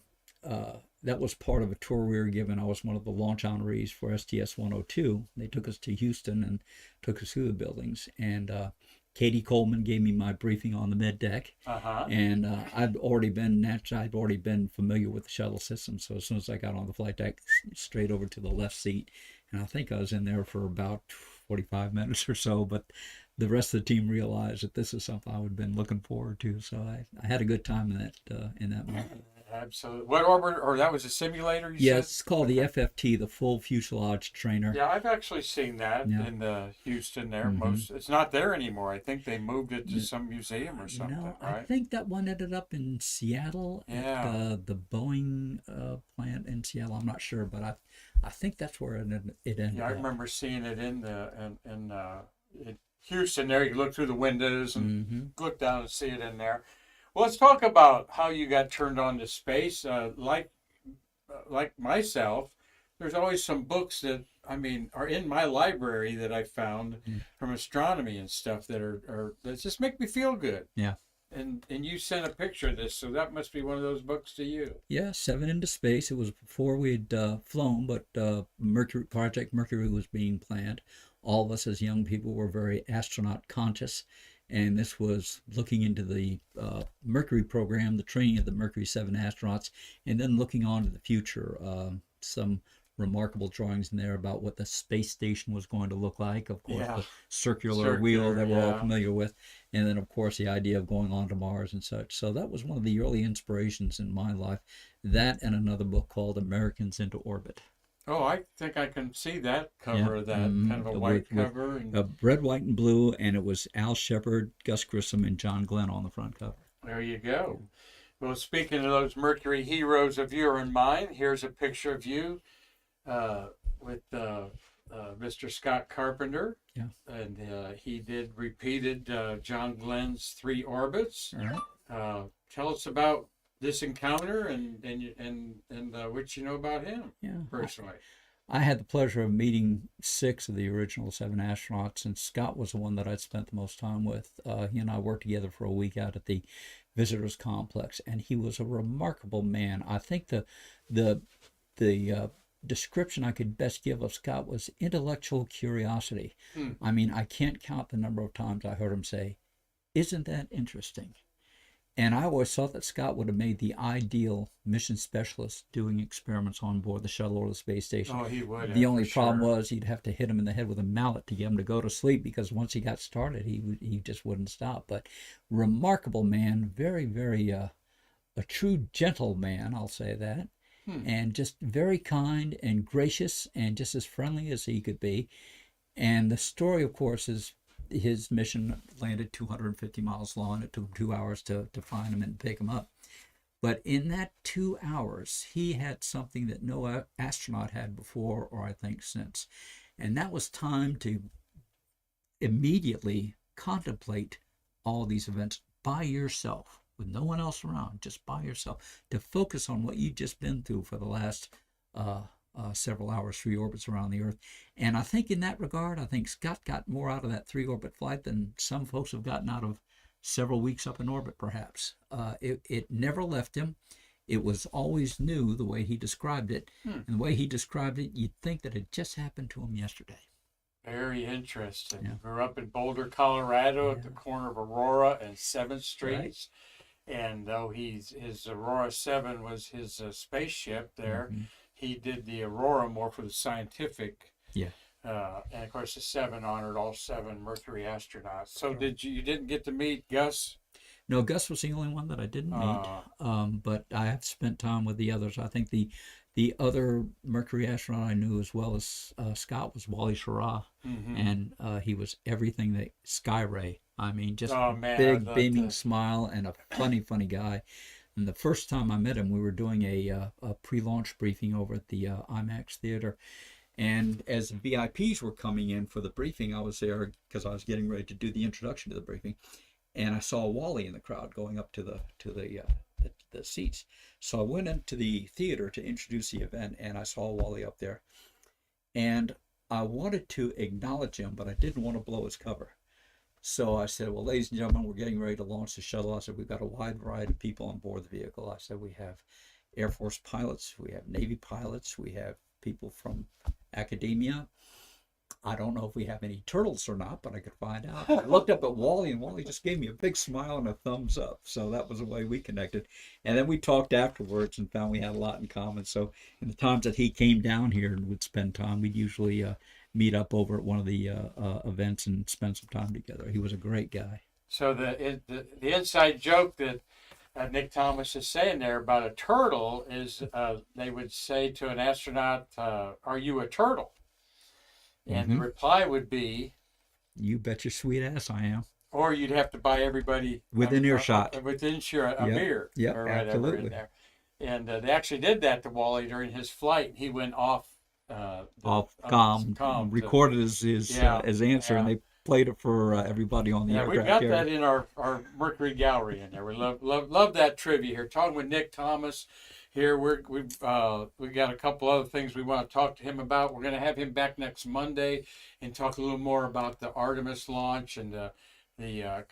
that was part of a tour we were given. I was one of the launch honorees for STS-102. They took us to Houston and took us through the buildings. And Katie Coleman gave me my briefing on the mid deck, and I'd already been familiar with the shuttle system. So as soon as I got on the flight deck, straight over to the left seat, and I think I was in there for about 45 minutes or so. But the rest of the team realized that this is something I would have been looking forward to. So I had a good time in that moment. Absolutely. What orbit, or that was a simulator, you Yeah, said? it's called the FFT, the Full Fuselage Trainer. Yeah, I've actually seen that Yeah. in the Houston there. hmm It's not there anymore. I think they moved it to some museum or something, No, I right? think that one ended up in Seattle at Yeah. the Boeing plant in Seattle. I'm not sure, but I think that's where it ended Yeah, I up. remember seeing it in Houston there. You look through the windows and hmm look down and see it in there. Well, let's talk about how you got turned on to space. Like myself, there's always some books that I mean are in my library that I found from astronomy and stuff are that just make me feel good. Yeah. And you sent a picture of this, so that must be one of those books to you. Yeah, Seven into Space. It was before we'd flown, but Project Mercury was being planned. All of us as young people were very astronaut conscious, and this was looking into the Mercury program, the training of the Mercury 7 astronauts, and then looking on to the future. Some remarkable drawings in there about what the space station was going to look like. Of course, Yeah. the circular wheel that we're all Yeah. familiar with, and then of course the idea of going on to Mars and such. So that was one of the early inspirations in my life. That and another book called Americans into Orbit. Oh, I think I can see that cover of that kind of a white cover. And Red, white, and blue, and it was Al Shepard, Gus Grissom, and John Glenn on the front cover. there you go. Well, speaking of those Mercury heroes of your and mine, here's a picture of you with Mr. Scott Carpenter. Yeah. And he did repeated John Glenn's 3 orbits. All right. Tell us about this encounter and what you know about him Yeah. personally. I had the pleasure of meeting 6 of the original 7 astronauts, and Scott was the one that I'd spent the most time with. He and I worked together for a week out at the visitors complex, and he was a remarkable man. I think the description I could best give of Scott was intellectual curiosity. I mean, I can't count the number of times I heard him say, "Isn't that interesting?" And I always thought that Scott would have made the ideal mission specialist doing experiments on board the shuttle or the space station. Oh, he would. The only problem was you'd have to hit him in the head with a mallet to get him to go to sleep, because once he got started, he just wouldn't stop. But remarkable man, very, very a true gentleman, I'll say that, and just very kind and gracious and just as friendly as he could be. And the story, of course, is his mission landed 250 miles long. It took 2 hours to find him and pick him up. But in that 2 hours, he had something that no astronaut had before, or I think since. And that was time to immediately contemplate all these events by yourself, with no one else around, just by yourself, to focus on what you've just been through for the last several hours, 3 orbits around the Earth. And I think in that regard, I think Scott got more out of that 3-orbit flight than some folks have gotten out of several weeks up in orbit, perhaps. It never left him. It was always new, the way he described it. And the way he described it, you'd think that it just happened to him yesterday. Very interesting. Yeah. We're up in Boulder, Colorado, at the corner of Aurora and 7th Streets. Right. And though his Aurora 7 was his spaceship there, he did the Aurora more for the scientific. Yeah. And of course, the 7 honored all 7 Mercury astronauts. So you didn't get to meet Gus? No, Gus was the only one that I didn't meet. But I have spent time with the others. I think the other Mercury astronaut I knew as well as Scott was Wally Schirra, and he was everything that Skyray. I mean, just big beaming smile and a funny guy. And the first time I met him, we were doing a pre-launch briefing over at the IMAX theater. And as the VIPs were coming in for the briefing, I was there because I was getting ready to do the introduction to the briefing. And I saw Wally in the crowd going up to the seats. So I went into the theater to introduce the event, and I saw Wally up there. And I wanted to acknowledge him, but I didn't want to blow his cover. So I said, well, ladies and gentlemen, we're getting ready to launch the shuttle. I said, we've got a wide variety of people on board the vehicle. I said, we have Air Force pilots, we have Navy pilots, we have people from academia. I don't know if we have any turtles or not, but I could find out. I looked up at Wally, and Wally just gave me a big smile and a thumbs up. So that was the way we connected. And then we talked afterwards and found we had a lot in common. So in the times that he came down here and would spend time, we'd usually meet up over at one of the events and spend some time together. He was a great guy. So the inside joke that Nick Thomas is saying there about a turtle is they would say to an astronaut, "Are you a turtle?" And the reply would be, "You bet your sweet ass I am." Or you'd have to buy everybody Within earshot. a beer or whatever absolutely. in there. And they actually did that to Wally during his flight. He went off comm, recorded his answer, and they played it for everybody on the aircraft. We've got that in our Mercury Gallery in there. We love that trivia here. Talking with Nick Thomas here. We've got a couple other things we want to talk to him about. We're going to have him back next Monday and talk a little more about the Artemis launch and the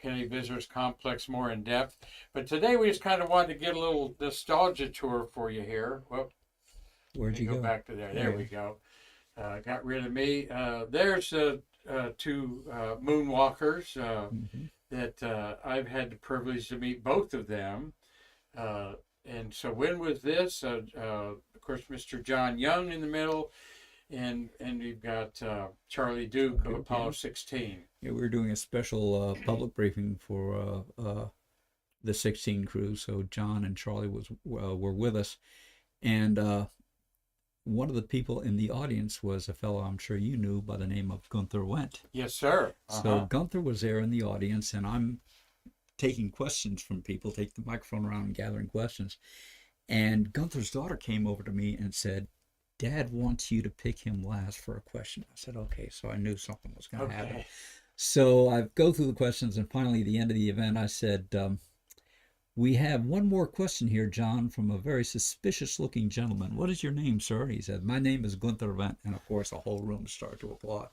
Kennedy Visitors Complex more in depth. But today we just kind of wanted to get a little nostalgia tour for you here. Well, where'd you go? Back to there. There we go. Got rid of me. There's two moonwalkers that I've had the privilege to meet both of them. And so when was this? Of course, Mr. John Young in the middle. And we've got Charlie Duke of Apollo 16. Yeah, we were doing a special public briefing for the 16 crew. So John and Charlie were with us, and one of the people in the audience was a fellow I'm sure you knew by the name of Gunther Wendt. Yes, sir. So Gunther was there in the audience, and I'm taking questions from people, taking the microphone around and gathering questions. And Gunther's daughter came over to me and said, "Dad wants you to pick him last for a question." I said, "Okay." So I knew something was going to happen. So I go through the questions, and finally, at the end of the event, I said, "We have one more question here, John, from a very suspicious-looking gentleman. What is your name, sir?" He said, "My name is Gunther Wendt." And of course, the whole room started to applaud.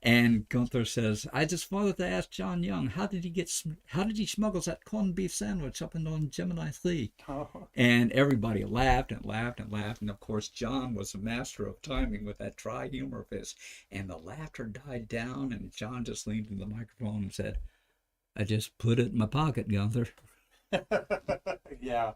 And Gunther says, "I just wanted to ask John Young, how did he smuggle that corned beef sandwich up and on Gemini 3? And everybody laughed and laughed and laughed. And of course, John was a master of timing with that dry humor of his. And the laughter died down, and John just leaned into the microphone and said, "I just put it in my pocket, Gunther." Yeah.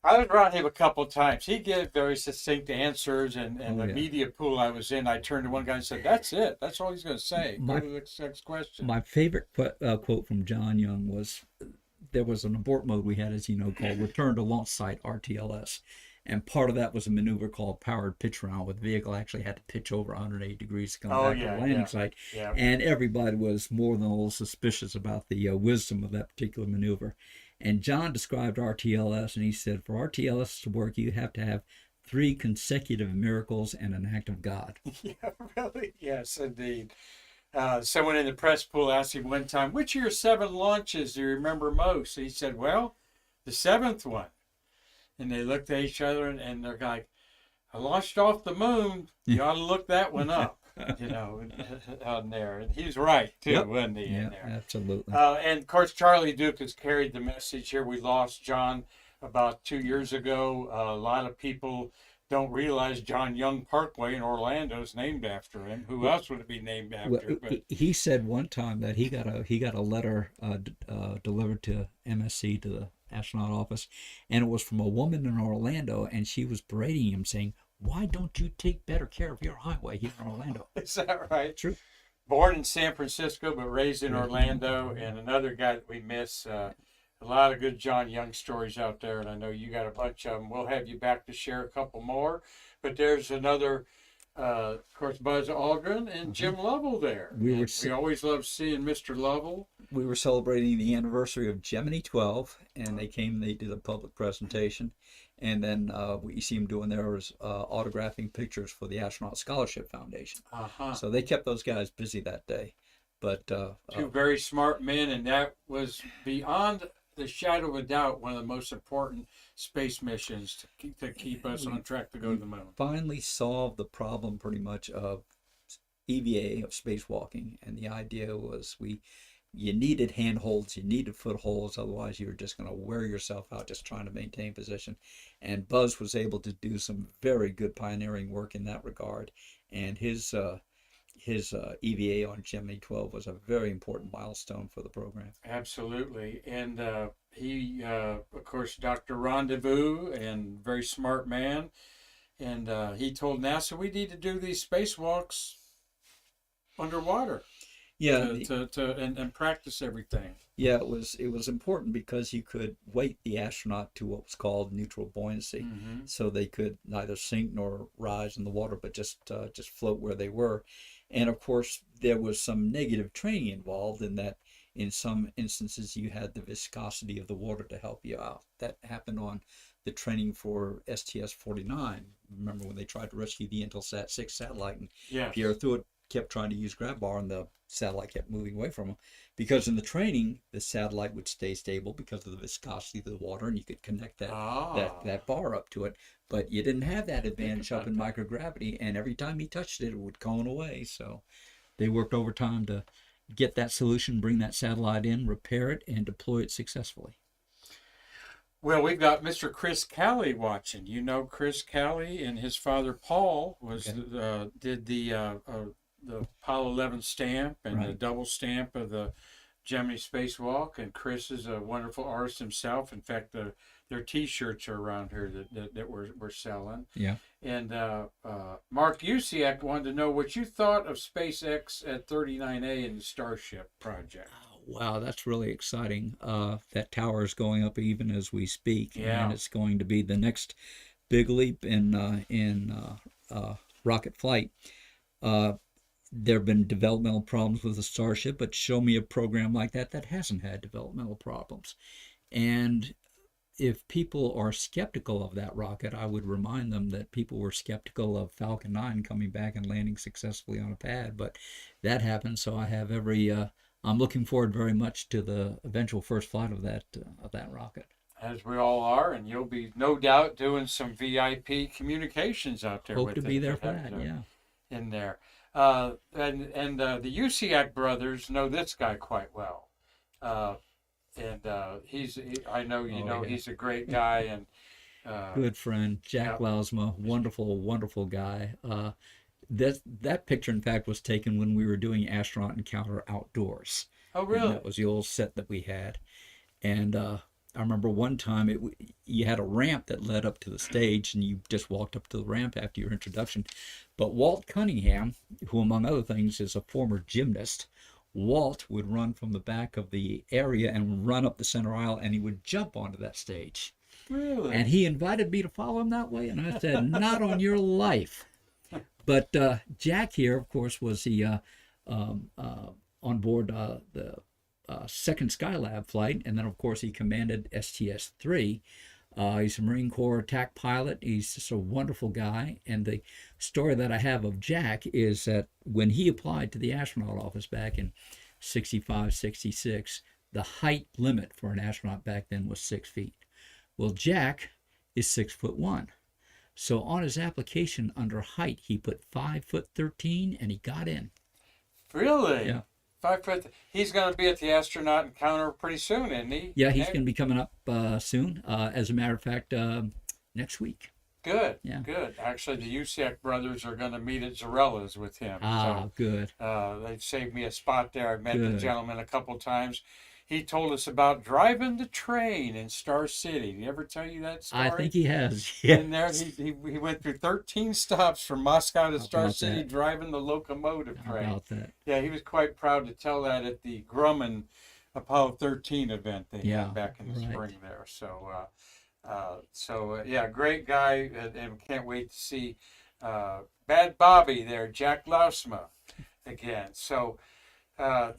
I was around him a couple of times. He gave very succinct answers, and the media pool I was in, I turned to one guy and said, "That's it. That's all he's going to say. Go to the next question." My favorite quote from John Young was, there was an abort mode we had, as you know, called Return to Launch Site, RTLS. And part of that was a maneuver called powered pitch round, where the vehicle actually had to pitch over 180 degrees to come back to the landing site. Yeah. And everybody was more than a little suspicious about the wisdom of that particular maneuver. And John described RTLS, and he said, for RTLS to work, you have to have 3 consecutive miracles and an act of God. Yeah, really? Yes, indeed. Someone in the press pool asked him one time, "Which of your 7 launches do you remember most?" He said, "Well, the 7th one." And they looked at each other, and they're like, "I launched off the moon. You ought to look that one up." On there. And he's right, too, wasn't he? Yeah, absolutely. And, of course, Charlie Duke has carried the message here. We lost John about 2 years ago. A lot of people don't realize John Young Parkway in Orlando is named after him. Who else would it be named after? Well, he said one time that he got a letter delivered to MSC, to the astronaut office, and it was from a woman in Orlando, and she was berating him, saying, "Why don't you take better care of your highway here in Orlando?" Is that right? True. Born in San Francisco, but raised in Orlando, and another guy that we miss. A lot of good John Young stories out there, and I know you got a bunch of them. We'll have you back to share a couple more. But there's another, of course, Buzz Aldrin and Jim Lovell there. We always love seeing Mr. Lovell. We were celebrating the anniversary of Gemini 12, and they did a public presentation. And then what you see them doing there is autographing pictures for the Astronaut Scholarship Foundation. So they kept those guys busy that day. But 2 very smart men, and that was beyond the shadow of a doubt one of the most important space missions to keep us on track to go to the moon. Finally solved the problem pretty much of EVA, of spacewalking, and the idea was you needed handholds, you needed footholds, otherwise you were just going to wear yourself out just trying to maintain position. And Buzz was able to do some very good pioneering work in that regard, and his EVA on Gemini 12 was a very important milestone for the program. Absolutely. And he, of course, Dr. Rendezvous, and very smart man, and he told NASA we need to do these spacewalks underwater. Yeah, and practice everything. yeah, it was important because you could weight the astronaut to what was called neutral buoyancy, Mm-hmm. so they could neither sink nor rise in the water, but just float where they were. And of course, there was some negative training involved in that. In some instances, you had the viscosity of the water to help you out. That happened on the training for STS-49. Remember when they tried to rescue the Intelsat 6 satellite, and Yes. Pierre Thuot kept trying to use grab bar, and the satellite kept moving away from him because in the training the satellite would stay stable because of the viscosity of the water, and you could connect that Ah, that bar up to it. But you didn't have that advantage up about in that. microgravity, and every time he touched it, it would cone away. So they worked overtime to get that solution, bring that satellite in, repair it, and deploy it successfully. Well, we've got Mr. Chris Calley watching. You know Chris Calley, and his father Paul was Okay. did the Apollo 11 stamp and the Right. double stamp of the Gemini spacewalk. And Chris is a wonderful artist himself. In fact, their T-shirts are around here that we're selling. Yeah. And Mark Usiak wanted to know what you thought of SpaceX at 39A in the Starship project. Wow, that's really exciting. That tower is going up even as we speak, Yeah. and it's going to be the next big leap in rocket flight. Uh, there have been developmental problems with the Starship, but show me a program like that that hasn't had developmental problems. And if people are skeptical of that rocket, I would remind them that people were skeptical of Falcon 9 coming back and landing successfully on a pad, but that happened. So I have I'm looking forward very much to the eventual first flight of that rocket. As we all are, and you'll be no doubt doing some VIP communications out there Hope with to be it there for that. Yeah. in there. And the Usiak brothers know this guy quite well, uh, and I know you Oh know yeah. he's a great guy, and Good friend, Jack yeah. Lausma, wonderful, wonderful guy. That picture, in fact, was taken when we were doing Astronaut Encounter outdoors, Oh and really? that was the old set that we had. And I remember one time you had a ramp that led up to the stage, and you just walked up to the ramp after your introduction. But Walt Cunningham, who among other things is a former gymnast, Walt would run from the back of the area and run up the center aisle, and he would jump onto that stage. And Really? he invited me to follow him that way, and I said, "Not on your life." But Jack here, of course, was um, uh, on board the second Skylab flight, and then of course he commanded STS-3. He's a Marine Corps attack pilot. He's just a wonderful guy. And the story that I have of Jack is that when he applied to the astronaut office back in 65, 66, the height limit for an astronaut back then was 6 feet. Well, Jack is 6'1". So on his application under height, he put 5'13", and he got in. Really? Yeah. 5 foot. He's going to be at the astronaut encounter pretty soon, isn't he? Yeah, he's going to be coming up soon. As a matter of fact, next week. Good, Yeah. good. Actually, the Usiak brothers are going to meet at Zarella's with him. Ah, good. They've saved me a spot there. I've met the Good. gentleman a couple times. He told us about driving the train in Star City. Did he ever tell you that story? I think he has. In there, Yes. he went through 13 stops from Moscow to How Star about City that? driving the locomotive How train. about that? Yeah, he was quite proud to tell that at the Grumman Apollo 13 event they Yeah, had back in the right. spring there. Yeah, great guy, and can't wait to see Bad Bobby there, Jack Lausma again. So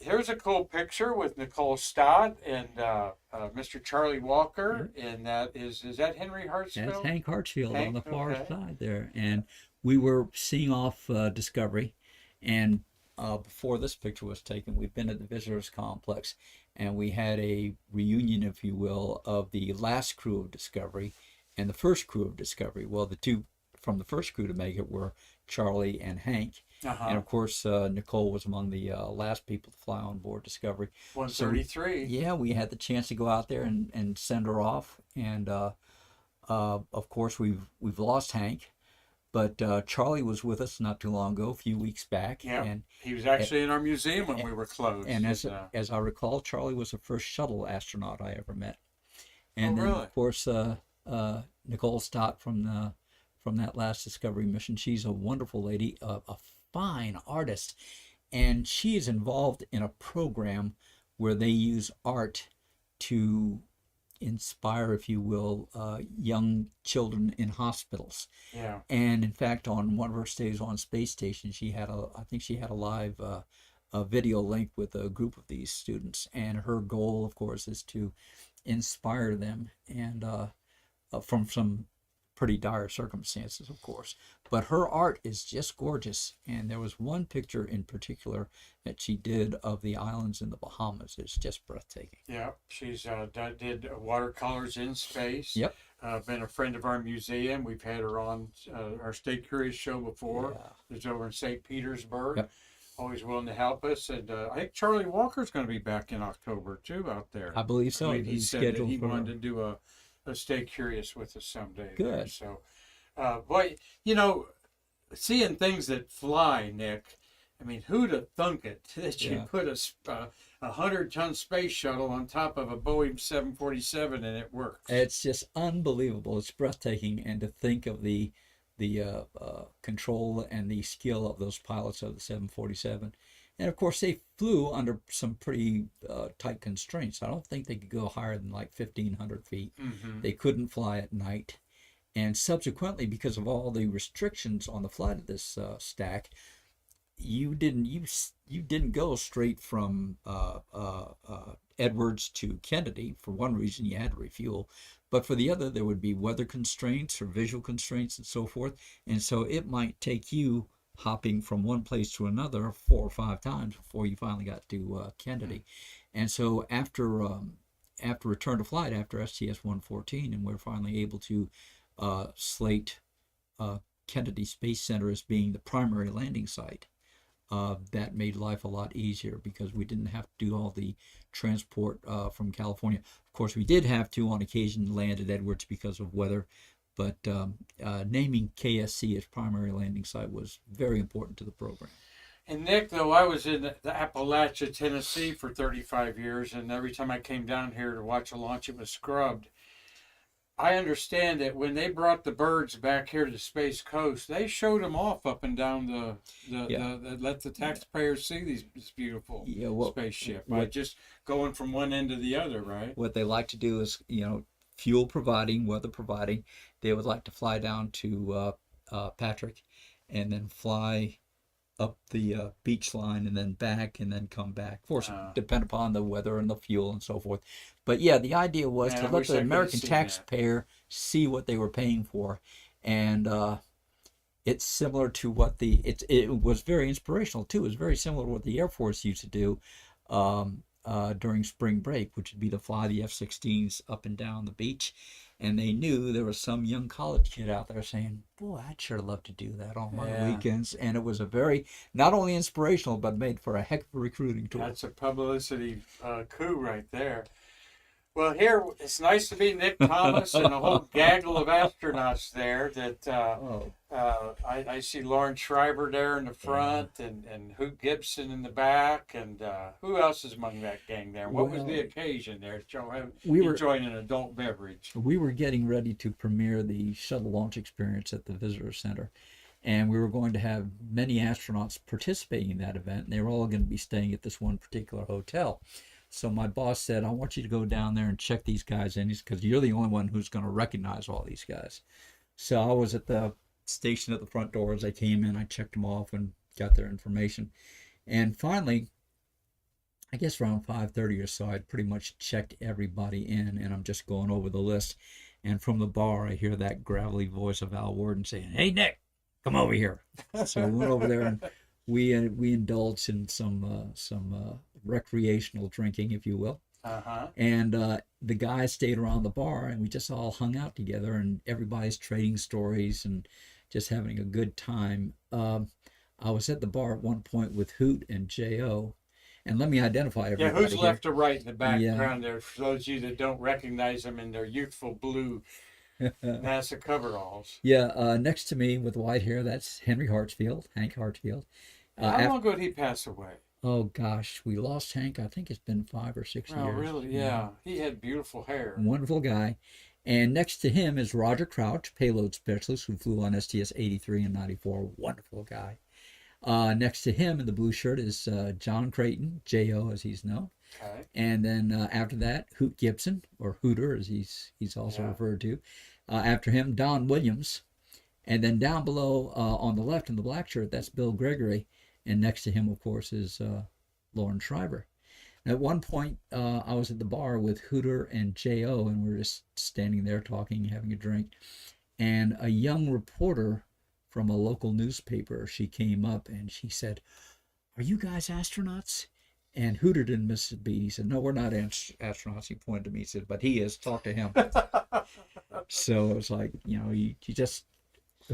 here's a cool picture with Nicole Stott and Mr. Charlie Walker, and that is that Henry That's Hartsfield? Hank Hartsfield on Hank, the far okay. side there. And we were seeing off Discovery. And before this picture was taken, we've been at the Visitors Complex, and we had a reunion, if you will, of the last crew of Discovery and the first crew of Discovery. Well, the two from the first crew to make it were Charlie and Hank. And Uh-huh. of course, Nicole was among the last people to fly on board Discovery. So 133. yeah, we had the chance to go out there and send her off. And of course, we've lost Hank, but Charlie was with us not too long ago, a few weeks back. Yeah. And He was actually in our museum when we were closed. as I recall, Charlie was the first shuttle astronaut I ever met. And then really? of course, Nicole Stott from that last Discovery mission. She's a wonderful lady, a fine artist. and she is involved in a program where they use art to inspire, if you will, young children in hospitals. Yeah. And in fact, on one of her stays on space station, I think she had a live a video link with a group of these students, and her goal, of course, is to inspire them, and from some pretty dire circumstances, of course. But her art is just gorgeous, and there was one picture in particular that she did of the islands in the Bahamas. It's just breathtaking. Yeah, she's did watercolors in space. Yep. Been a friend of our museum. We've had her on our Stay Curious show before. Yeah. It's over in St. Petersburg. Yep. Always willing to help us. And I think Charlie Walker's going to be back in October too out there. I believe so. He said that he wanted to do a Stay Curious with us someday. Good. There. So, boy, you know, seeing things that fly, Nick. I mean, who'd have thunk it that you put a 100-ton space shuttle on top of a Boeing 747 and it works? It's just unbelievable. It's breathtaking, and to think of the control and the skill of those pilots of the 747. And of course, they flew under some pretty tight constraints. I don't think they could go higher than like 1,500 feet. Mm-hmm. They couldn't fly at night. And subsequently, because of all the restrictions on the flight of this stack, you didn't go straight from Edwards to Kennedy. For one reason, you had to refuel, but for the other, there would be weather constraints or visual constraints and so forth. And so it might take you hopping from one place to another 4 or 5 times before you finally got to Kennedy. And so after return to flight, after STS-114, and we're finally able to slate Kennedy Space Center as being the primary landing site, that made life a lot easier because we didn't have to do all the transport from California. Of course, we did have to on occasion land at Edwards because of weather, but naming KSC as primary landing site was very important to the program. And Nick, though, I was in the Appalachia, Tennessee for 35 years, and every time I came down here to watch a launch, it was scrubbed. I understand that when they brought the birds back here to the Space Coast, they showed them off up and down let the taxpayers see this beautiful spaceship by just going from one end to the other, right? What they like to do is, fuel providing, weather providing, they would like to fly down to Patrick and then fly up the beach line and then back and then come back. Of course, depend upon the weather and the fuel and so forth. But yeah, the idea was to let the American taxpayer see what they were paying for. And it's similar to what it was very inspirational too. It was very similar to what the Air Force used to do during spring break, which would be to fly the F-16s up and down the beach. And they knew there was some young college kid out there saying, boy, I'd sure love to do that on my weekends. And it was a very, not only inspirational, but made for a heck of a recruiting tool. That's a publicity coup right there. Well, here, it's nice to meet Nick Thomas and a whole gaggle of astronauts there that I see Lauren Schreiber there in the front and Hoot Gibson in the back. And who else is among that gang there? What was the occasion there? We were enjoying an adult beverage. We were getting ready to premiere the shuttle launch experience at the Visitor Center. And we were going to have many astronauts participating in that event. And they were all going to be staying at this one particular hotel. So my boss said, I want you to go down there and check these guys in because you're the only one who's going to recognize all these guys. So I was at the station at the front door as I came in. I checked them off and got their information. And finally, I guess around 5:30 or so, I'd pretty much checked everybody in, and I'm just going over the list. And from the bar, I hear that gravelly voice of Al Worden saying, hey, Nick, come over here. So I went over there and we indulged in some recreational drinking, if you will. And the guys stayed around the bar, and we just all hung out together, and everybody's trading stories and just having a good time. I was at the bar at one point with Hoot and J.O., and let me identify everybody. Yeah, who's left to right in the background there, for those of you that don't recognize them in their youthful blue NASA coveralls. Next to me with white hair, that's Hank Hartsfield. How long ago did he pass away? Oh gosh, we lost Hank. I think it's been 5 or 6 years. Oh, really? Yeah. He had beautiful hair. Wonderful guy. And next to him is Roger Crouch, payload specialist who flew on STS-83 and 94. Wonderful guy. Next to him in the blue shirt is John Creighton, J.O. as he's known. Okay. And then after that, Hoot Gibson, or Hooter as he's also referred to. After him, Don Williams. And then down below on the left in the black shirt, that's Bill Gregory. And next to him, of course, is Lauren Schreiber. And at one point, I was at the bar with Hooter and J.O., and we were just standing there talking, having a drink. And a young reporter from a local newspaper, she came up and she said, "Are you guys astronauts?" And Hooter didn't miss a beat. He said, "No, we're not astronauts." He pointed to me. He said, "But he is. Talk to him." So it was like, you just,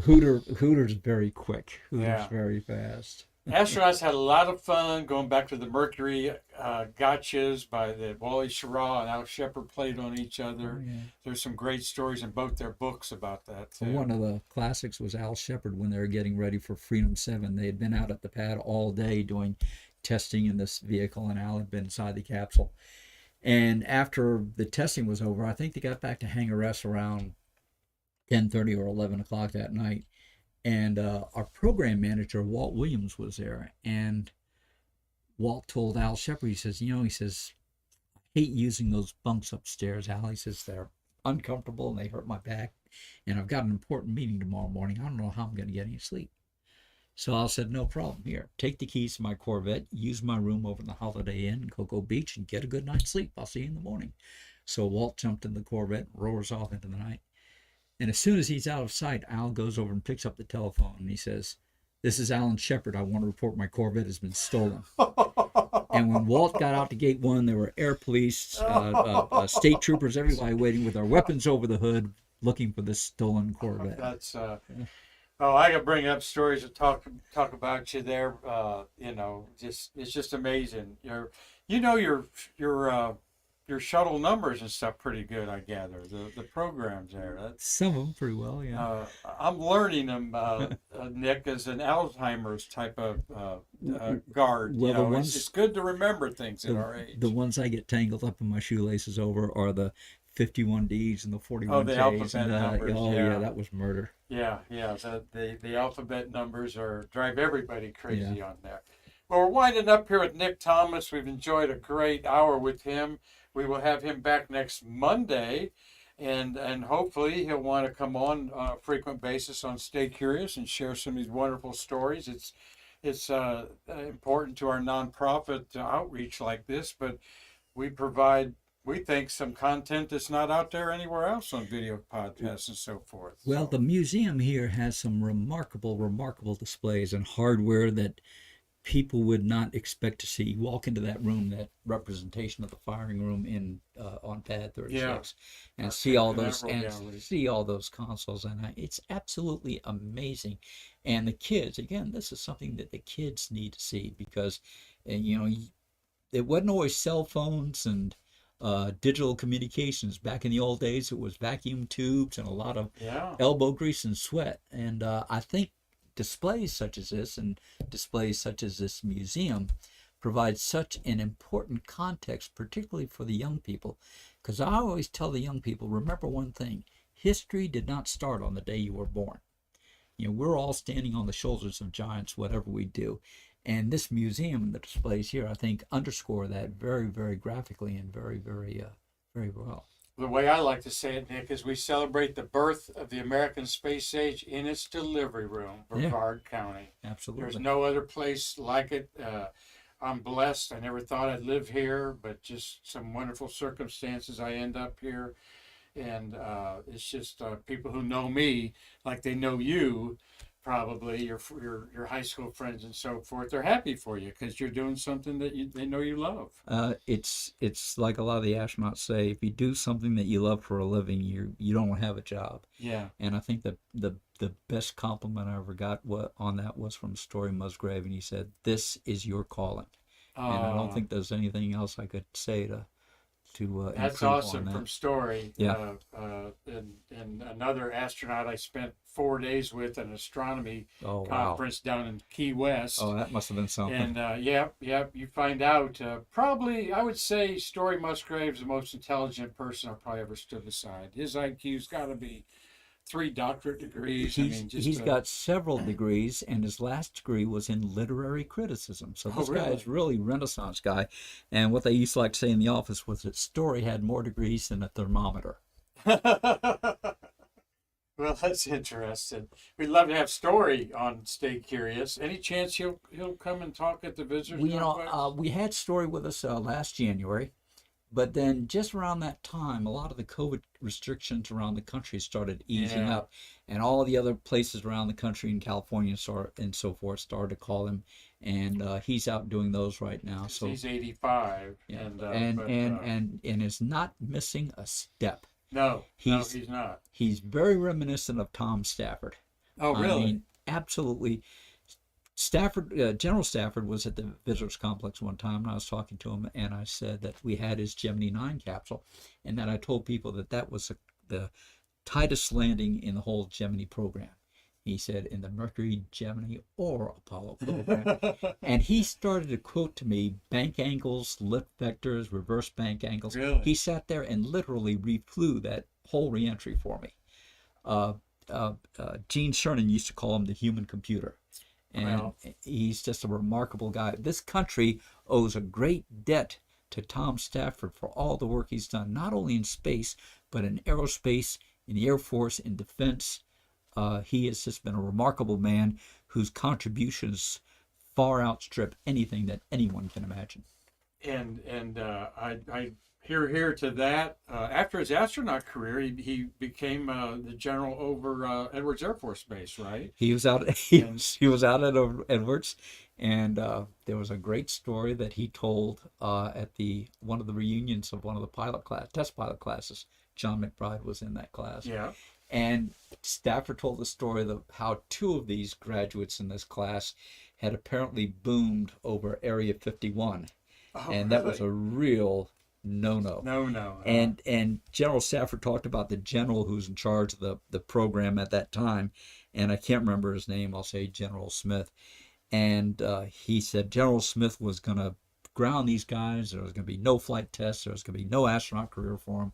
Hooter's very quick. Hooter's very fast. Astronauts had a lot of fun going back to the Mercury gotchas by the Wally Schirra and Al Shepard played on each other. Oh, yeah. There's some great stories in both their books about that, too. One of the classics was Al Shepard when they were getting ready for Freedom 7. They had been out at the pad all day doing testing in this vehicle, and Al had been inside the capsule. And after the testing was over, I think they got back to hangar S around 10:30 or 11 o'clock that night. And our program manager, Walt Williams, was there. And Walt told Al Shepard, he says, "I hate using those bunks upstairs, Al." He says, "They're uncomfortable and they hurt my back. And I've got an important meeting tomorrow morning. I don't know how I'm going to get any sleep." So Al said, "No problem. Here, take the keys to my Corvette, use my room over in the Holiday Inn in Cocoa Beach, and get a good night's sleep. I'll see you in the morning." So Walt jumped in the Corvette, roars off into the night. And as soon as he's out of sight, Al goes over and picks up the telephone and he says, "This is Alan Shepard. I want to report my Corvette has been stolen." And when Walt got out to gate 1, there were air police, state troopers, everybody waiting with their weapons over the hood looking for this stolen Corvette. That's I could bring up stories to talk about you there. It's just amazing. Your shuttle numbers and stuff pretty good, I gather. The programs there. Some of them pretty well, yeah. I'm learning them, Nick, as an Alzheimer's type of guard. Well, it's good to remember things at our age. The ones I get tangled up in my shoelaces over are the 51Ds and the 41Js. Oh, the alphabet numbers. Yeah, that was murder. Yeah. The alphabet numbers drive everybody crazy on there. Well, we're winding up here with Nick Thomas. We've enjoyed a great hour with him. We will have him back next Monday, and hopefully he'll want to come on a frequent basis on Stay Curious and share some of these wonderful stories. It's important to our nonprofit outreach like this, but we provide, we think, some content that's not out there anywhere else on video podcasts and so forth. Well, the museum here has some remarkable displays and hardware that people would not expect to see. You walk into that room, that representation of the firing room in on pad 36, and see all those consoles, and it's absolutely amazing. And the kids, again, this is something that the kids need to see, because it wasn't always cell phones and digital communications. Back in the old days, it was vacuum tubes and a lot of elbow grease and sweat. And I think displays such as this and displays such as this museum provide such an important context, particularly for the young people. Because I always tell the young people, remember one thing: history did not start on the day you were born. We're all standing on the shoulders of giants, whatever we do. And this museum and the displays here, I think, underscore that very, very graphically and very, very, very well. The way I like to say it, Nick, is we celebrate the birth of the American space age in its delivery room, Brevard County. Absolutely. There's no other place like it. I'm blessed. I never thought I'd live here, but just some wonderful circumstances, I end up here. And it's just people who know me, like they know you, probably your high school friends and so forth. They're happy for you because you're doing something that they know you love. It's like a lot of the astronauts say: if you do something that you love for a living, you don't have a job. Yeah. And I think that the best compliment I ever got on that was from Story Musgrave, and he said, "This is your calling." And I don't think there's anything else I could say to that's awesome from Story. Yeah. And another astronaut I spent 4 days with an astronomy conference down in Key West. Oh, that must have been something. And you find out probably, I would say, Story Musgrave's the most intelligent person I've probably ever stood beside. His IQ's got to be 3 doctorate degrees. He's got several degrees, and his last degree was in literary criticism. So this guy is really Renaissance guy. And what they used to like to say in the office was that Story had more degrees than a thermometer. Well, that's interesting. We'd love to have Story on Stay Curious. Any chance he'll come and talk at the visitors? We had Story with us last January, but then just around that time, a lot of the COVID restrictions around the country started easing up, and all the other places around the country in California and so forth started to call him, and he's out doing those right now. So he's 85, and is not missing a step. No, he's not. He's very reminiscent of Tom Stafford. Oh, really? I mean, absolutely. Stafford, General Stafford was at the Visitors Complex one time, and I was talking to him, and I said that we had his Gemini 9 capsule, and that I told people that was the tightest landing in the whole Gemini program. He said, in the Mercury, Gemini, or Apollo program. And he started to quote to me bank angles, lift vectors, reverse bank angles. Really? He sat there and literally reflew that whole reentry for me. Gene Cernan used to call him the human computer. And he's just a remarkable guy. This country owes a great debt to Tom Stafford for all the work he's done, not only in space, but in aerospace, in the Air Force, in defense. He has just been a remarkable man whose contributions far outstrip anything that anyone can imagine. And I hear to that. After his astronaut career, he became the general over Edwards Air Force Base, right? He was out. He was out at Edwards, and there was a great story that he told at one of the reunions of one of the test pilot classes. John McBride was in that class. Yeah. And Stafford told the story of how 2 of these graduates in this class had apparently boomed over Area 51. Oh, and really? That was a real no-no. No. And General Stafford talked about the general who's in charge of the program at that time, and I can't remember his name. I'll say General Smith. And he said General Smith was going to ground these guys. There was going to be no flight tests. There was going to be no astronaut career for them.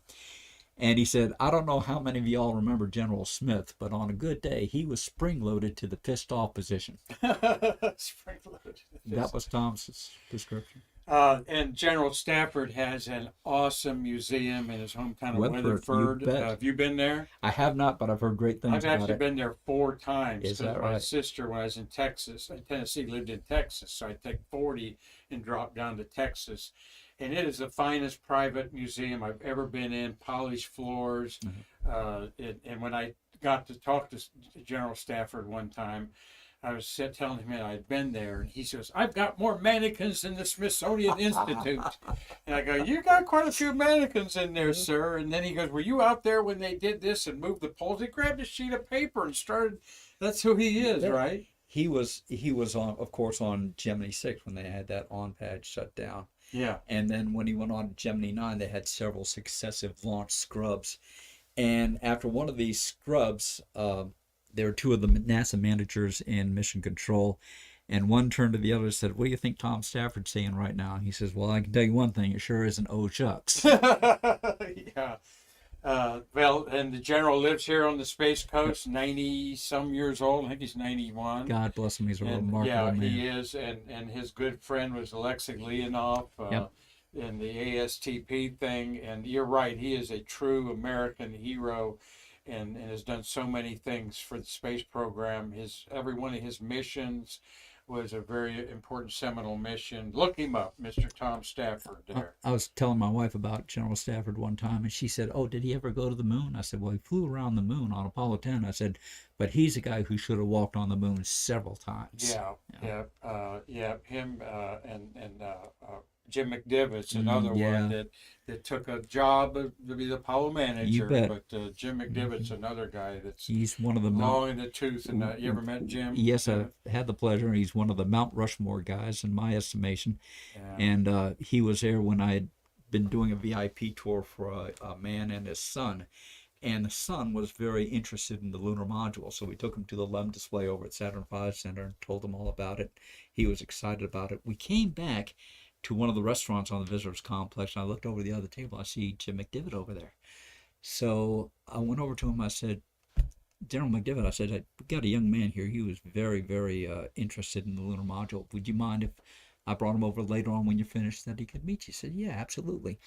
And he said, I don't know how many of y'all remember General Smith, but on a good day, he was spring-loaded to the pissed-off position. Spring-loaded. That was Tom's description. And General Stafford has an awesome museum in his hometown of Weatherford. Have you been there? I have not, but I've heard great things about it. I've actually been there 4 times. Is that right? My sister, when I was in Tennessee, lived in Texas, so I took 40 and dropped down to Texas. And it is the finest private museum I've ever been in, polished floors. Mm-hmm. And when I got to talk to General Stafford one time, I was telling him that I'd been there, and he says, I've got more mannequins than the Smithsonian Institute. And I go, you got quite a few mannequins in there, sir. And then he goes, were you out there when they did this and moved the poles? He grabbed a sheet of paper and started. That's who he is, right? He was on, of course, on Gemini 6 when they had that on pad shut down. Yeah. And then when he went on to Gemini 9, they had several successive launch scrubs. And after one of these scrubs, there were 2 of the NASA managers in mission control. And one turned to the other and said, what do you think Tom Stafford's saying right now? And he says, well, I can tell you one thing. It sure isn't oh shucks. Yeah. Well, and the general lives here on the Space Coast, 90-some years old. I think he's 91. God bless him. He's a remarkable man. Yeah, he is. And his good friend was Alexei Leonov in the ASTP thing. And you're right. He is a true American hero and has done so many things for the space program. Every one of his missions was a very important seminal mission. Look him up, Mr. Tom Stafford there. I was telling my wife about General Stafford one time, and she said, oh, did he ever go to the moon? I said, well, he flew around the moon on Apollo 10. I said, but he's a guy who should have walked on the moon several times. Yeah. Him and Jim Mcdivitt's another one that took a job to be the Apollo manager. You bet. But Jim Mcdivitt's another guy he's one of the long in the tooth. And you ever met Jim? Yes, I had the pleasure. He's one of the Mount Rushmore guys in my estimation. Yeah. And he was there when I had been doing a VIP tour for a man and his son. And the son was very interested in the lunar module. So we took him to the LEM display over at Saturn V Center and told him all about it. He was excited about it. We came back to one of the restaurants on the visitors complex, and I looked over the other table. I see Jim Mcdivitt over there. So I went over to him. I said, General Mcdivitt, I said, we got a young man here. He was very, very interested in the lunar module. Would you mind if I brought him over later on when you're finished that he could meet you? He said, yeah, absolutely.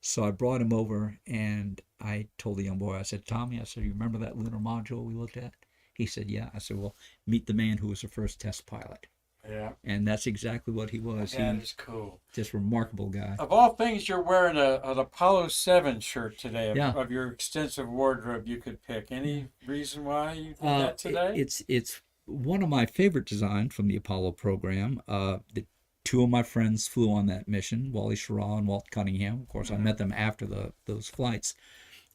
So I brought him over and I told the young boy, I said, Tommy, I said, you remember that lunar module we looked at? He said, yeah. I said, well, meet the man who was the first test pilot. Yeah. And that's exactly what he was. That He is cool. just remarkable guy. Of all things, you're wearing an Apollo 7 shirt today Yeah. of your extensive wardrobe you could pick. Any reason why you did that today? It's one of my favorite designs from the Apollo program. The two of my friends flew on that mission, Wally Schirra and Walt Cunningham. Of course, I met them after those flights.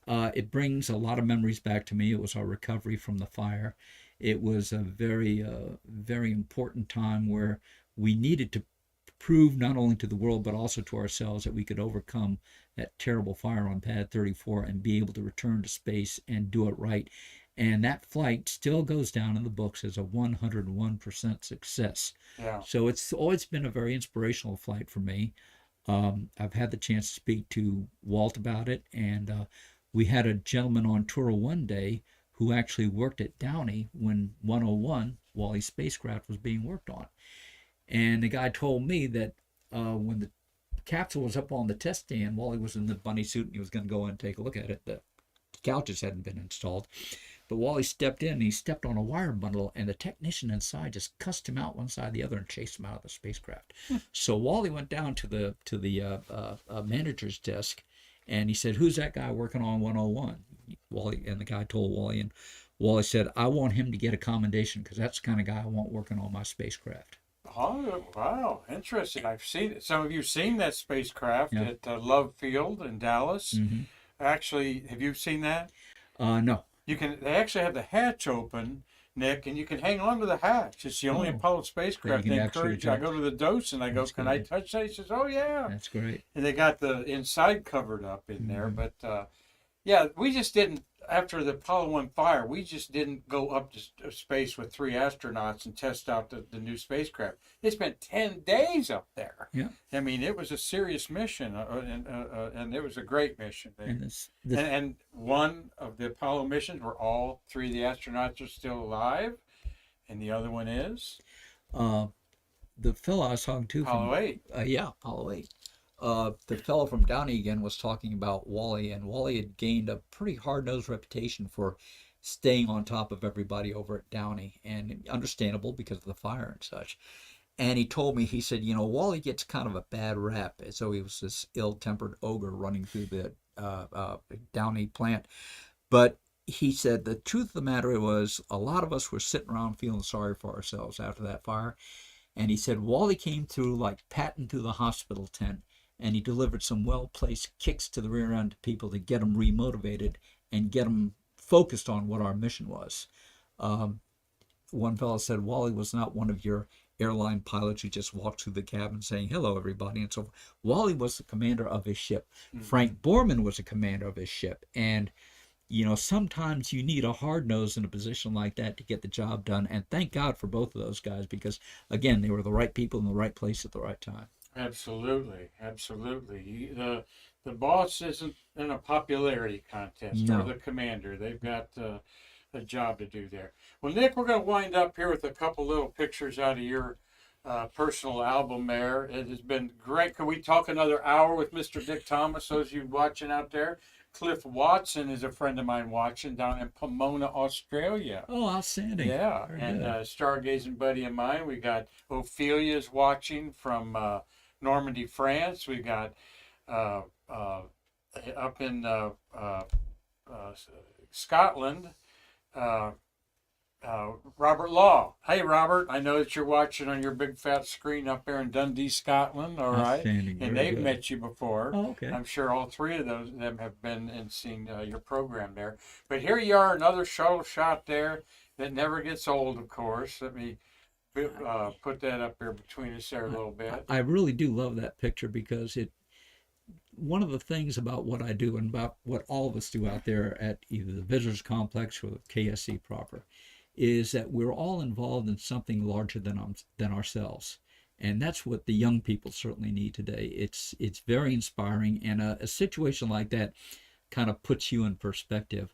It brings a lot of memories back to me. It was our recovery from the fire. It was a very, very important time where we needed to prove not only to the world but also to ourselves that we could overcome that terrible fire on Pad 34 and be able to return to space and do it right. And that flight still goes down in the books as a 101% success. Yeah. So it's always been a very inspirational flight for me. I've had the chance to speak to Walt about it, and we had a gentleman on tour one day who actually worked at Downey when 101, Wally's spacecraft, was being worked on. And the guy told me that when the capsule was up on the test stand, Wally was in the bunny suit and he was going to go in and take a look at it. The couches hadn't been installed. But Wally stepped in and he stepped on a wire bundle, and the technician inside just cussed him out one side or the other and chased him out of the spacecraft. So Wally went down to the manager's desk and he said, "Who's that guy working on 101?" Wally, and the guy told Wally, and Wally said, "I want him to get a commendation because that's the kind of guy I want working on my spacecraft." Oh, wow. Interesting. I've seen it. Some of you seen that spacecraft Yeah. at Love Field in Dallas. Mm-hmm. Actually, have you seen that? No. They actually have the hatch open, Nick, and you can hang on to the hatch. It's the only Oh. Apollo spacecraft. So you They can actually encourage you. I touch. go to the dose and I go, That's "Can I great. touch that?" He says, "Oh, yeah." That's great. And they got the inside covered up in there. Mhm. But yeah, we just didn't, after the Apollo 1 fire, we just didn't go up to space with 3 astronauts and test out the new spacecraft. They spent 10 days up there. Yeah. I mean, it was a serious mission, and it was a great mission. And And one of the Apollo missions where all 3 of the astronauts are still alive, and the other one is the fellow I was talking to Apollo 8. Apollo 8. The fellow from Downey again was talking about Wally, and Wally had gained a pretty hard-nosed reputation for staying on top of everybody over at Downey, and understandable because of the fire and such. And he told me, he said, Wally gets kind of a bad rap, as though he was this ill-tempered ogre running through the Downey plant. But he said the truth of the matter was a lot of us were sitting around feeling sorry for ourselves after that fire. And he said Wally came through like patting through the hospital tent, and he delivered some well-placed kicks to the rear end of people to get them remotivated and get them focused on what our mission was. One fellow said Wally was not one of your airline pilots who just walked through the cabin saying, "Hello, everybody," and so forth. Wally was the commander of his ship. Mm-hmm. Frank Borman was the commander of his ship. And sometimes you need a hard nose in a position like that to get the job done. And thank God for both of those guys because, again, they were the right people in the right place at the right time. Absolutely, absolutely. The boss isn't in a popularity contest, No. or the commander. They've got a job to do there. Well, Nick, we're going to wind up here with a couple little pictures out of your personal album there. It has been great. Can we talk another hour with Mr. Dick Thomas, those of you watching out there? Cliff Watson is a friend of mine watching down in Pomona, Australia. Oh, outstanding. Yeah, Very and good. stargazing buddy of mine. We got Ophelia's watching from Normandy, France. We got up in Scotland, Robert Law. Hey, Robert, I know that you're watching on your big fat screen up there in Dundee, Scotland. All right, Outstanding. and Very they've good. met you before. Oh, okay. I'm sure all 3 of them have been and seen your program there. But here you are, another shuttle shot there that never gets old, of course. Let me put that up there between us there a little bit. I really do love that picture because one of the things about what I do and about what all of us do out there at either the Visitors Complex or the KSC proper is that we're all involved in something larger than ourselves. And that's what the young people certainly need today. It's very inspiring, and a situation like that kind of puts you in perspective.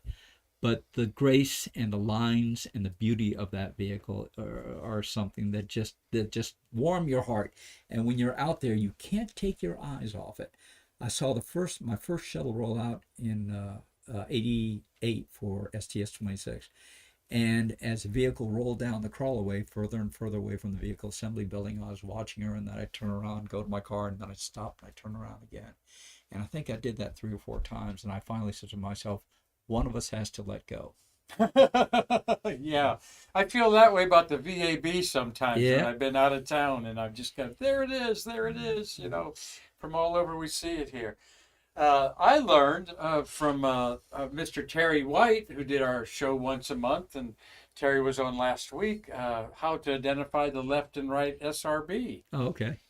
but the grace and the lines and the beauty of that vehicle are something that just warm your heart. And when you're out there, you can't take your eyes off it. I saw my first shuttle roll out in '88 for STS-26. And as the vehicle rolled down the crawlaway further and further away from the vehicle assembly building, I was watching her, and then I'd turn around, go to my car, and then I'd stop and I'd turn around again. And I think I did that 3 or 4 times. And I finally said to myself, one of us has to let go. Yeah, I feel that way about the VAB sometimes. Yeah. When I've been out of town and I've just got, there it is, you know, from all over we see it here. I learned from Mr. Terry White, who did our show once a month, and Terry was on last week, how to identify the left and right SRB. Oh, okay.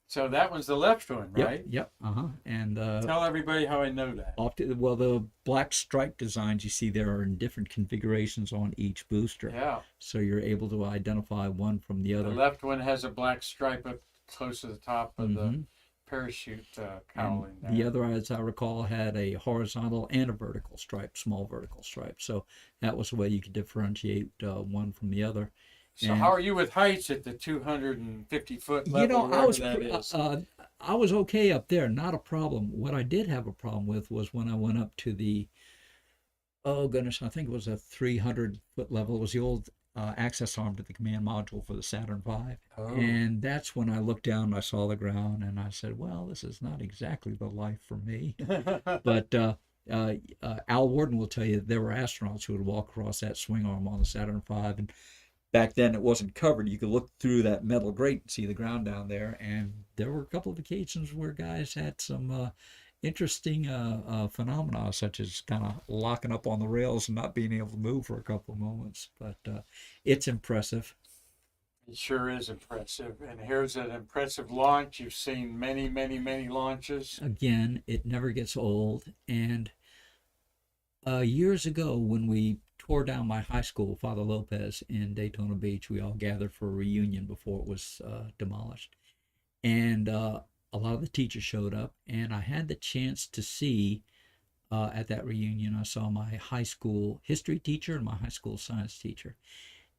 So that one's the left one, right? Yep. And Tell everybody how I know that. well, the black stripe designs you see there are in different configurations on each booster. Yeah. So you're able to identify one from the other. The left one has a black stripe up close to the top of the parachute cowling there. The other, as I recall, had a horizontal and a vertical stripe, small vertical stripe. So that was the way you could differentiate one from the other. So how are you with heights at the 250-foot level? You know, that is? I was okay up there, not a problem. What I did have a problem with was when I went up to the, oh goodness, I think it was a 300-foot level. It was the old access arm to the command module for the Saturn V. Oh. And that's when I looked down and I saw the ground, and I said, well, this is not exactly the life for me. But Al Warden will tell you there were astronauts who would walk across that swing arm on the Saturn V, and back then it wasn't covered. You could look through that metal grate and see the ground down there, and there were a couple of occasions where guys had some interesting phenomena, such as kind of locking up on the rails and not being able to move for a couple of moments. But it's impressive. It sure is impressive. And here's an impressive launch. You've seen many, many, many launches. Again, it never gets old. And years ago, when we tore down my high school, Father Lopez, in Daytona Beach, we all gathered for a reunion before it was demolished. And a lot of the teachers showed up, and I had the chance to see at that reunion, I saw my high school history teacher and my high school science teacher.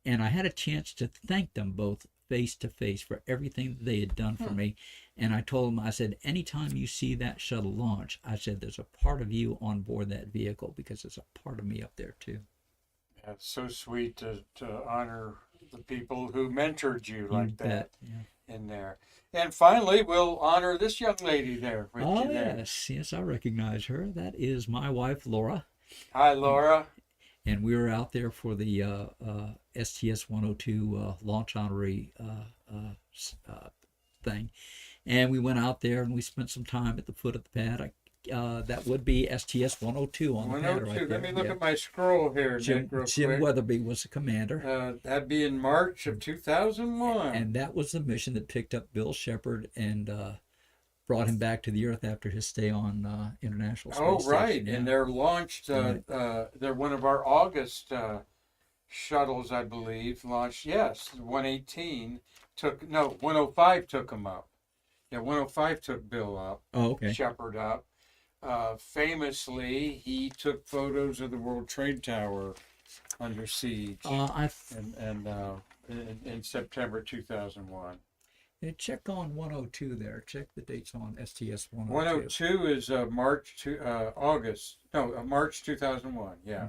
And I had a chance to thank them both face to face for everything that they had done for me. And I told them, I said, anytime you see that shuttle launch, I said, there's a part of you on board that vehicle, because there's a part of me up there too. Yeah, it's so sweet to honor the people who mentored you like that. Yeah. In there. And finally, we'll honor this young lady there with you there. Yes, I recognize her. That is my wife, Laura. Hi, Laura. And we were out there for the STS-102 launch honorary thing. And we went out there and we spent some time at the foot of the pad. That would be STS-102 on the pad right there. Let me look at my scroll here, Nick, real Jim quick. Weatherby was the commander. That'd be in March of 2001. And that was the mission that picked up Bill Shepard and brought him back to the Earth after his stay on International Space Station. Station. Yeah. And they're launched, they're one of our August shuttles, I believe, launched, 118 105 took them up. Yeah, 105 took Bill up. Oh, okay. Shepard up. Famously, he took photos of the World Trade Tower under siege in September 2001. Check on 102 there. Check the dates on STS-102. 102 is March 2001. Yeah.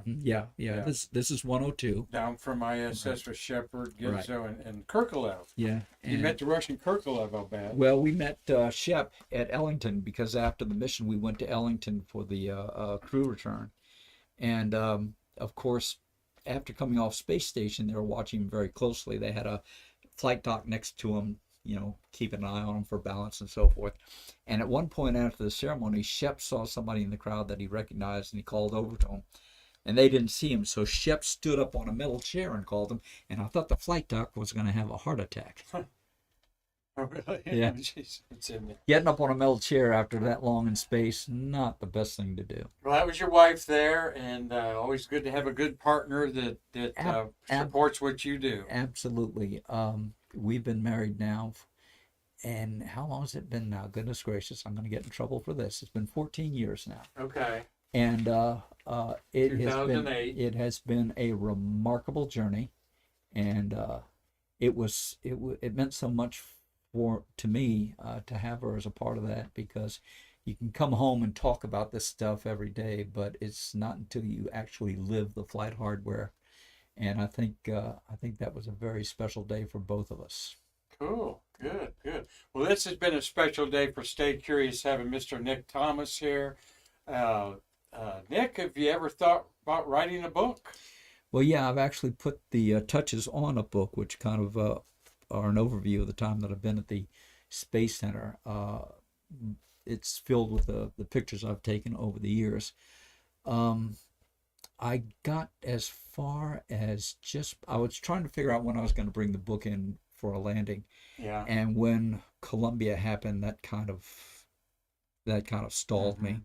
Yeah. This is 102. Down from ISS with Shepard, Gizzo, and Kirkalev. Yeah. You met the Russian Kirkalev, I'll bet. Well, we met Shep at Ellington, because after the mission we went to Ellington for the crew return. And of course, after coming off space station, they were watching him very closely. They had a flight dock next to him, keeping an eye on him for balance and so forth. And at one point after the ceremony, Shep saw somebody in the crowd that he recognized, and he called over to him. And they didn't see him, so Shep stood up on a metal chair and called him, and I thought the flight dock was going to have a heart attack. Oh, really? Yeah. Jeez, it's in there. Getting up on a metal chair after that long in space, not the best thing to do. Well, that was your wife there, and always good to have a good partner that supports what you do. Absolutely. We've been married now, and how long has it been now? Goodness gracious, I'm going to get in trouble for this. It's been 14 years now. Okay. And2008. it has been a remarkable journey, and it meant so much for to me to have her as a part of that, because you can come home and talk about this stuff every day, but it's not until you actually live the flight hardware. And I think that was a very special day for both of us. Cool. Good, good. Well, this has been a special day for Stay Curious having Mr. Nick Thomas here. Nick, have you ever thought about writing a book? Well, yeah, I've actually put the touches on a book, which kind of are an overview of the time that I've been at the Space Center. It's filled with the pictures I've taken over the years. Um, I got as far as I was trying to figure out when I was going to bring the book in for a landing, Yeah. and when Columbia happened, that kind of stalled me. Mhm.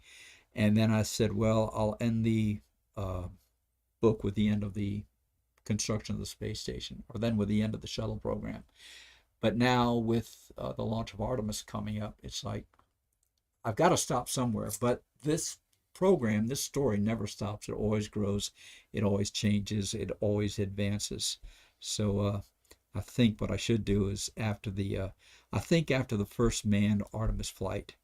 And then I said, well, I'll end the uh, book with the end of the construction of the space station, or then with the end of the shuttle program. But now with the launch of Artemis coming up, it's like I've got to stop somewhere. But this program, this story never stops. It always grows, it always changes, it always advances. So I think what I should do is after the first manned Artemis flight,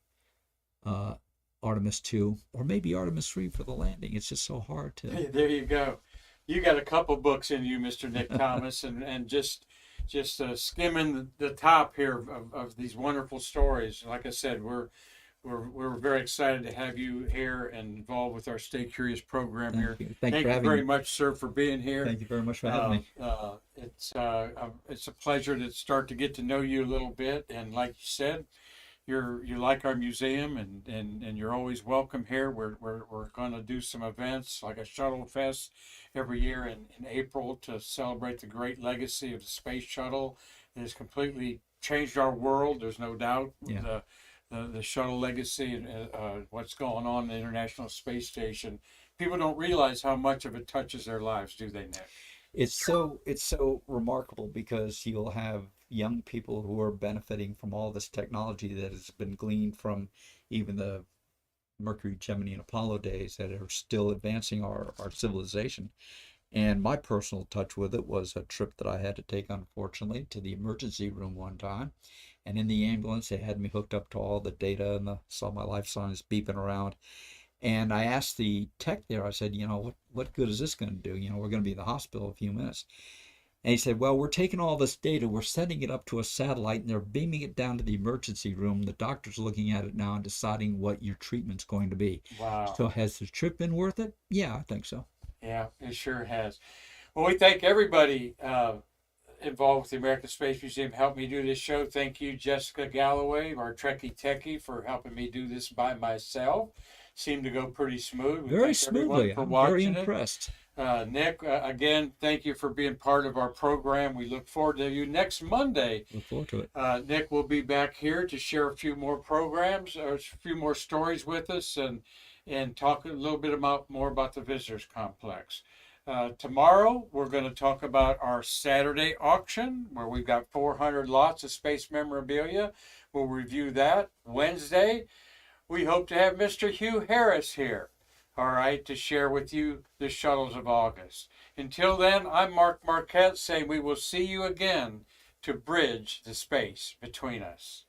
uh, Artemis 2, or maybe Artemis 3 for the landing. It's just so hard to. Hey, there you go. You got a couple books in you, Mr. Nick Thomas, and just skimming the top here of these wonderful stories. Like I said, we're very excited to have you here and involved with our Stay Curious program here. Thank you. Thank you Thank for you having very me. much, sir, for being here. Thank you very much for having me. It's a pleasure to start to get to know you a little bit, and like you said, you like our museum, and you're always welcome here. We're going to do some events like a shuttle fest every year in April to celebrate the great legacy of the space shuttle. It has completely changed our world. There's no doubt. Yeah. The shuttle legacy and what's going on in the International Space Station. People don't realize how much of it touches their lives, do they, Nick? It's so remarkable, because you'll have young people who are benefiting from all this technology that has been gleaned from even the Mercury, Gemini, and Apollo days, that are still advancing our civilization. And my personal touch with it was a trip that I had to take, unfortunately, to the emergency room one time. And in the ambulance, they had me hooked up to all the data, and saw my life signs beeping around. And I asked the tech there, I said, what good is this going to do? We're going to be in the hospital in a few minutes. And he said, well, we're taking all this data, we're sending it up to a satellite, and they're beaming it down to the emergency room. The doctor's looking at it now and deciding what your treatment's going to be. Wow. So has the trip been worth it? Yeah, I think so. Yeah, it sure has. Well, we thank everybody involved with the American Space Museum helped me do this show. Thank you, Jessica Galloway, our Trekkie Techie, for helping me do this by myself. Seemed to go pretty smooth. We Very thank everyone smoothly. for I'm very watching it. impressed. Nick, again, thank you for being part of our program. We look forward to you next Monday. Look forward to it. Nick will be back here to share a few more programs, or a few more stories with us, and talk a little bit more about the visitors complex. Tomorrow, we're going to talk about our Saturday auction, where we've got 400 lots of space memorabilia. We'll review that. Wednesday, we hope to have Mr. Hugh Harris here, all right, to share with you the shuttles of August. Until then, I'm Mark Marquette saying we will see you again to bridge the space between us.